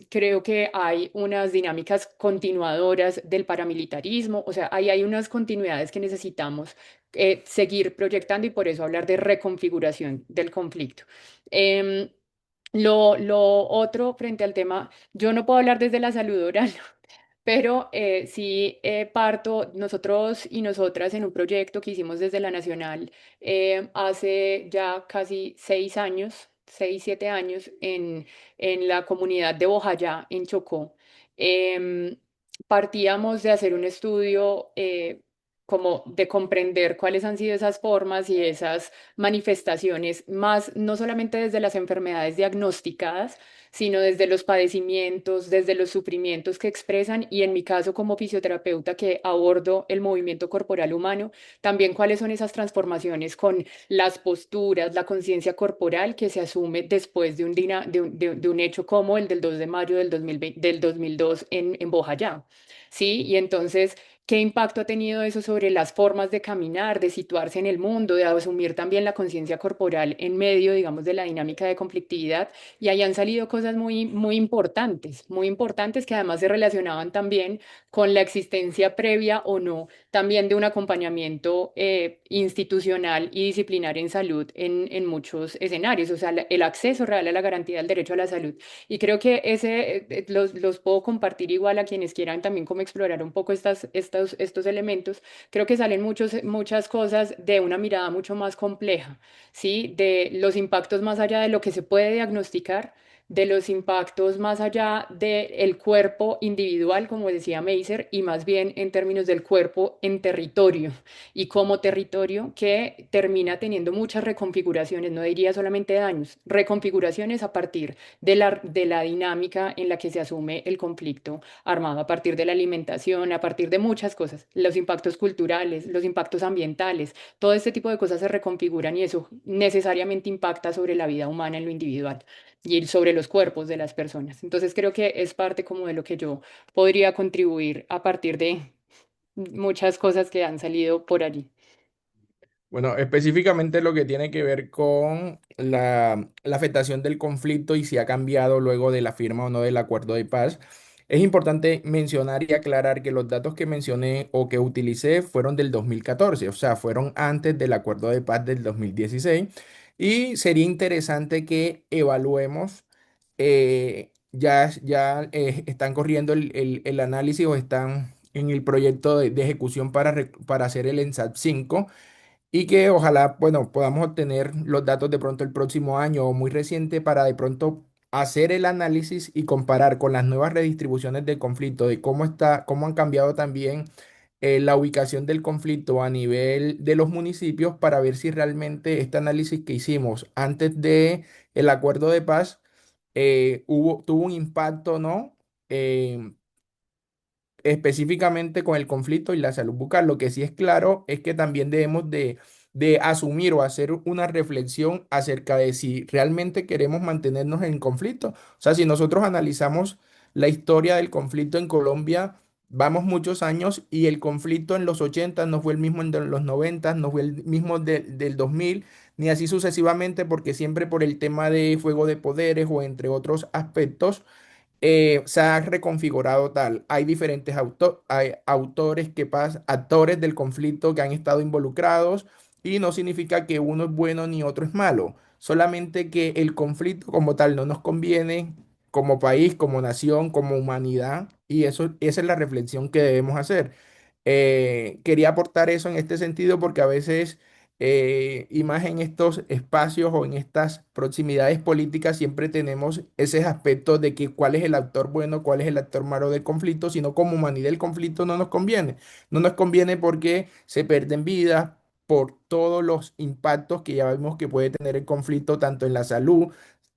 Speaker 3: Creo que hay unas dinámicas continuadoras del paramilitarismo, o sea, ahí hay unas continuidades que necesitamos seguir proyectando y por eso hablar de reconfiguración del conflicto. Em, lo otro frente al tema, yo no puedo hablar desde la salud oral, pero sí parto nosotros y nosotras en un proyecto que hicimos desde la Nacional hace ya casi 6 años, 6, 7 años en la comunidad de Bojayá, en Chocó. Em, Partíamos de hacer un estudio como de comprender cuáles han sido esas formas y esas manifestaciones, más no solamente desde las enfermedades diagnosticadas, sino desde los padecimientos, desde los sufrimientos que expresan y en mi caso como fisioterapeuta que abordo el movimiento corporal humano, también cuáles son esas transformaciones con las posturas, la conciencia corporal que se asume después de de un hecho como el del 2 de mayo del 2020 del 2002 en Bojayá. ¿Sí? Y entonces, ¿qué impacto ha tenido eso sobre las formas de caminar, de situarse en el mundo, de asumir también la conciencia corporal en medio, digamos, de la dinámica de conflictividad? Y ahí han salido cosas muy importantes que además se relacionaban también con la existencia previa o no también de un acompañamiento institucional y disciplinar en salud en muchos escenarios, o sea, el acceso real a la garantía del derecho a la salud. Y creo que los puedo compartir igual a quienes quieran también como explorar un poco estos elementos. Creo que salen muchas cosas de una mirada mucho más compleja, ¿sí? De los impactos más allá de lo que se puede diagnosticar, de los impactos más allá del cuerpo individual, como decía Meiser, y más bien en términos del cuerpo en territorio y como territorio que termina teniendo muchas reconfiguraciones, no diría solamente daños, reconfiguraciones a partir de la dinámica en la que se asume el conflicto armado, a partir de la alimentación, a partir de muchas cosas, los impactos culturales, los impactos ambientales, todo este tipo de cosas se reconfiguran y eso necesariamente impacta sobre la vida humana en lo individual y sobre los cuerpos de las personas. Entonces creo que es parte como de lo que yo podría contribuir a partir de muchas cosas que han salido por allí.
Speaker 4: Bueno, específicamente lo que tiene que ver con la afectación del conflicto y si ha cambiado luego de la firma o no del acuerdo de paz. Es importante mencionar y aclarar que los datos que mencioné o que utilicé fueron del 2014, o sea, fueron antes del acuerdo de paz del 2016. Y sería interesante que evaluemos, ya están corriendo el análisis o están en el proyecto de ejecución para hacer el ENSAT 5 y que ojalá, bueno, podamos obtener los datos de pronto el próximo año o muy reciente para de pronto hacer el análisis y comparar con las nuevas redistribuciones del conflicto, de cómo está, cómo han cambiado también la ubicación del conflicto a nivel de los municipios para ver si realmente este análisis que hicimos antes de el acuerdo de paz tuvo un impacto o no. Específicamente con el conflicto y la salud bucal. Lo que sí es claro es que también debemos de asumir o hacer una reflexión acerca de si realmente queremos mantenernos en conflicto. O sea, si nosotros analizamos la historia del conflicto en Colombia, vamos muchos años y el conflicto en los 80 no fue el mismo en los 90, no fue el mismo del 2000, ni así sucesivamente, porque siempre por el tema de fuego de poderes o entre otros aspectos se ha reconfigurado tal. Hay diferentes hay autores actores del conflicto que han estado involucrados y no significa que uno es bueno ni otro es malo, solamente que el conflicto como tal no nos conviene como país, como nación, como humanidad, y esa es la reflexión que debemos hacer. Quería aportar eso en este sentido porque a veces y más en estos espacios o en estas proximidades políticas siempre tenemos ese aspecto de que cuál es el actor bueno, cuál es el actor malo del conflicto, sino como humanidad el conflicto no nos conviene. No nos conviene porque se pierden vidas por todos los impactos que ya vimos que puede tener el conflicto tanto en la salud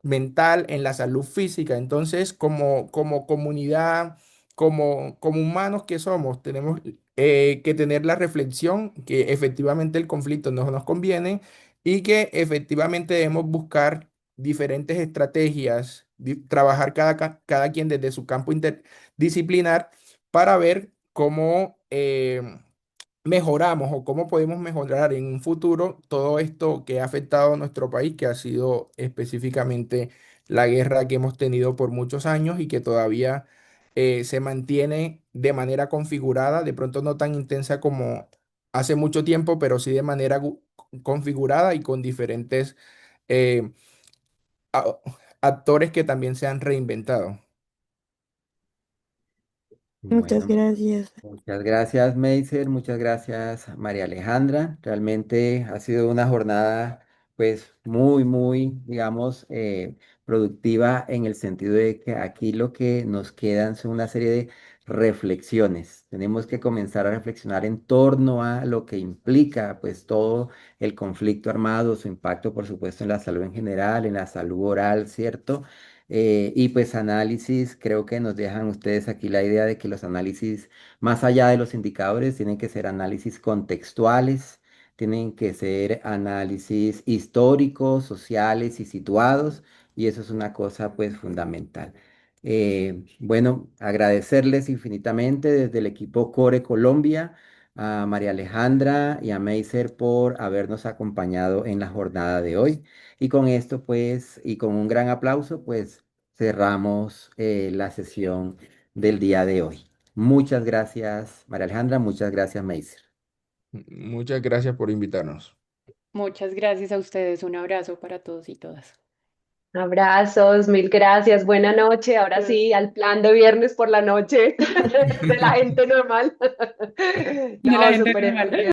Speaker 4: mental, en la salud física. Entonces, como comunidad, como humanos que somos, tenemos que tener la reflexión que efectivamente el conflicto no nos conviene y que efectivamente debemos buscar diferentes estrategias, trabajar cada quien desde su campo interdisciplinar para ver cómo mejoramos o cómo podemos mejorar en un futuro todo esto que ha afectado a nuestro país, que ha sido específicamente la guerra que hemos tenido por muchos años y que todavía se mantiene de manera configurada, de pronto no tan intensa como hace mucho tiempo, pero sí de manera configurada y con diferentes eh, a- actores que también se han reinventado.
Speaker 6: Muchas
Speaker 2: Bueno,
Speaker 6: gracias.
Speaker 2: muchas gracias, Meiser, muchas gracias, María Alejandra. Realmente ha sido una jornada, pues, muy, digamos, productiva en el sentido de que aquí lo que nos quedan son una serie de reflexiones. Tenemos que comenzar a reflexionar en torno a lo que implica, pues, todo el conflicto armado, su impacto, por supuesto, en la salud en general, en la salud oral, ¿cierto? Y pues análisis, creo que nos dejan ustedes aquí la idea de que los análisis, más allá de los indicadores, tienen que ser análisis contextuales, tienen que ser análisis históricos, sociales y situados, y eso es una cosa pues fundamental. Bueno, agradecerles infinitamente desde el equipo Core Colombia a María Alejandra y a Meiser por habernos acompañado en la jornada de hoy. Y con esto, pues, y con un gran aplauso, pues, cerramos la sesión del día de hoy. Muchas gracias, María Alejandra, muchas gracias, Meiser.
Speaker 4: Muchas gracias por invitarnos.
Speaker 3: Muchas gracias a ustedes. Un abrazo para todos y todas.
Speaker 1: Abrazos, mil gracias, buena noche. Ahora sí, al plan de viernes por la noche de la gente normal.
Speaker 3: De la
Speaker 1: No,
Speaker 3: gente
Speaker 1: súper
Speaker 3: normal.
Speaker 1: efectivo.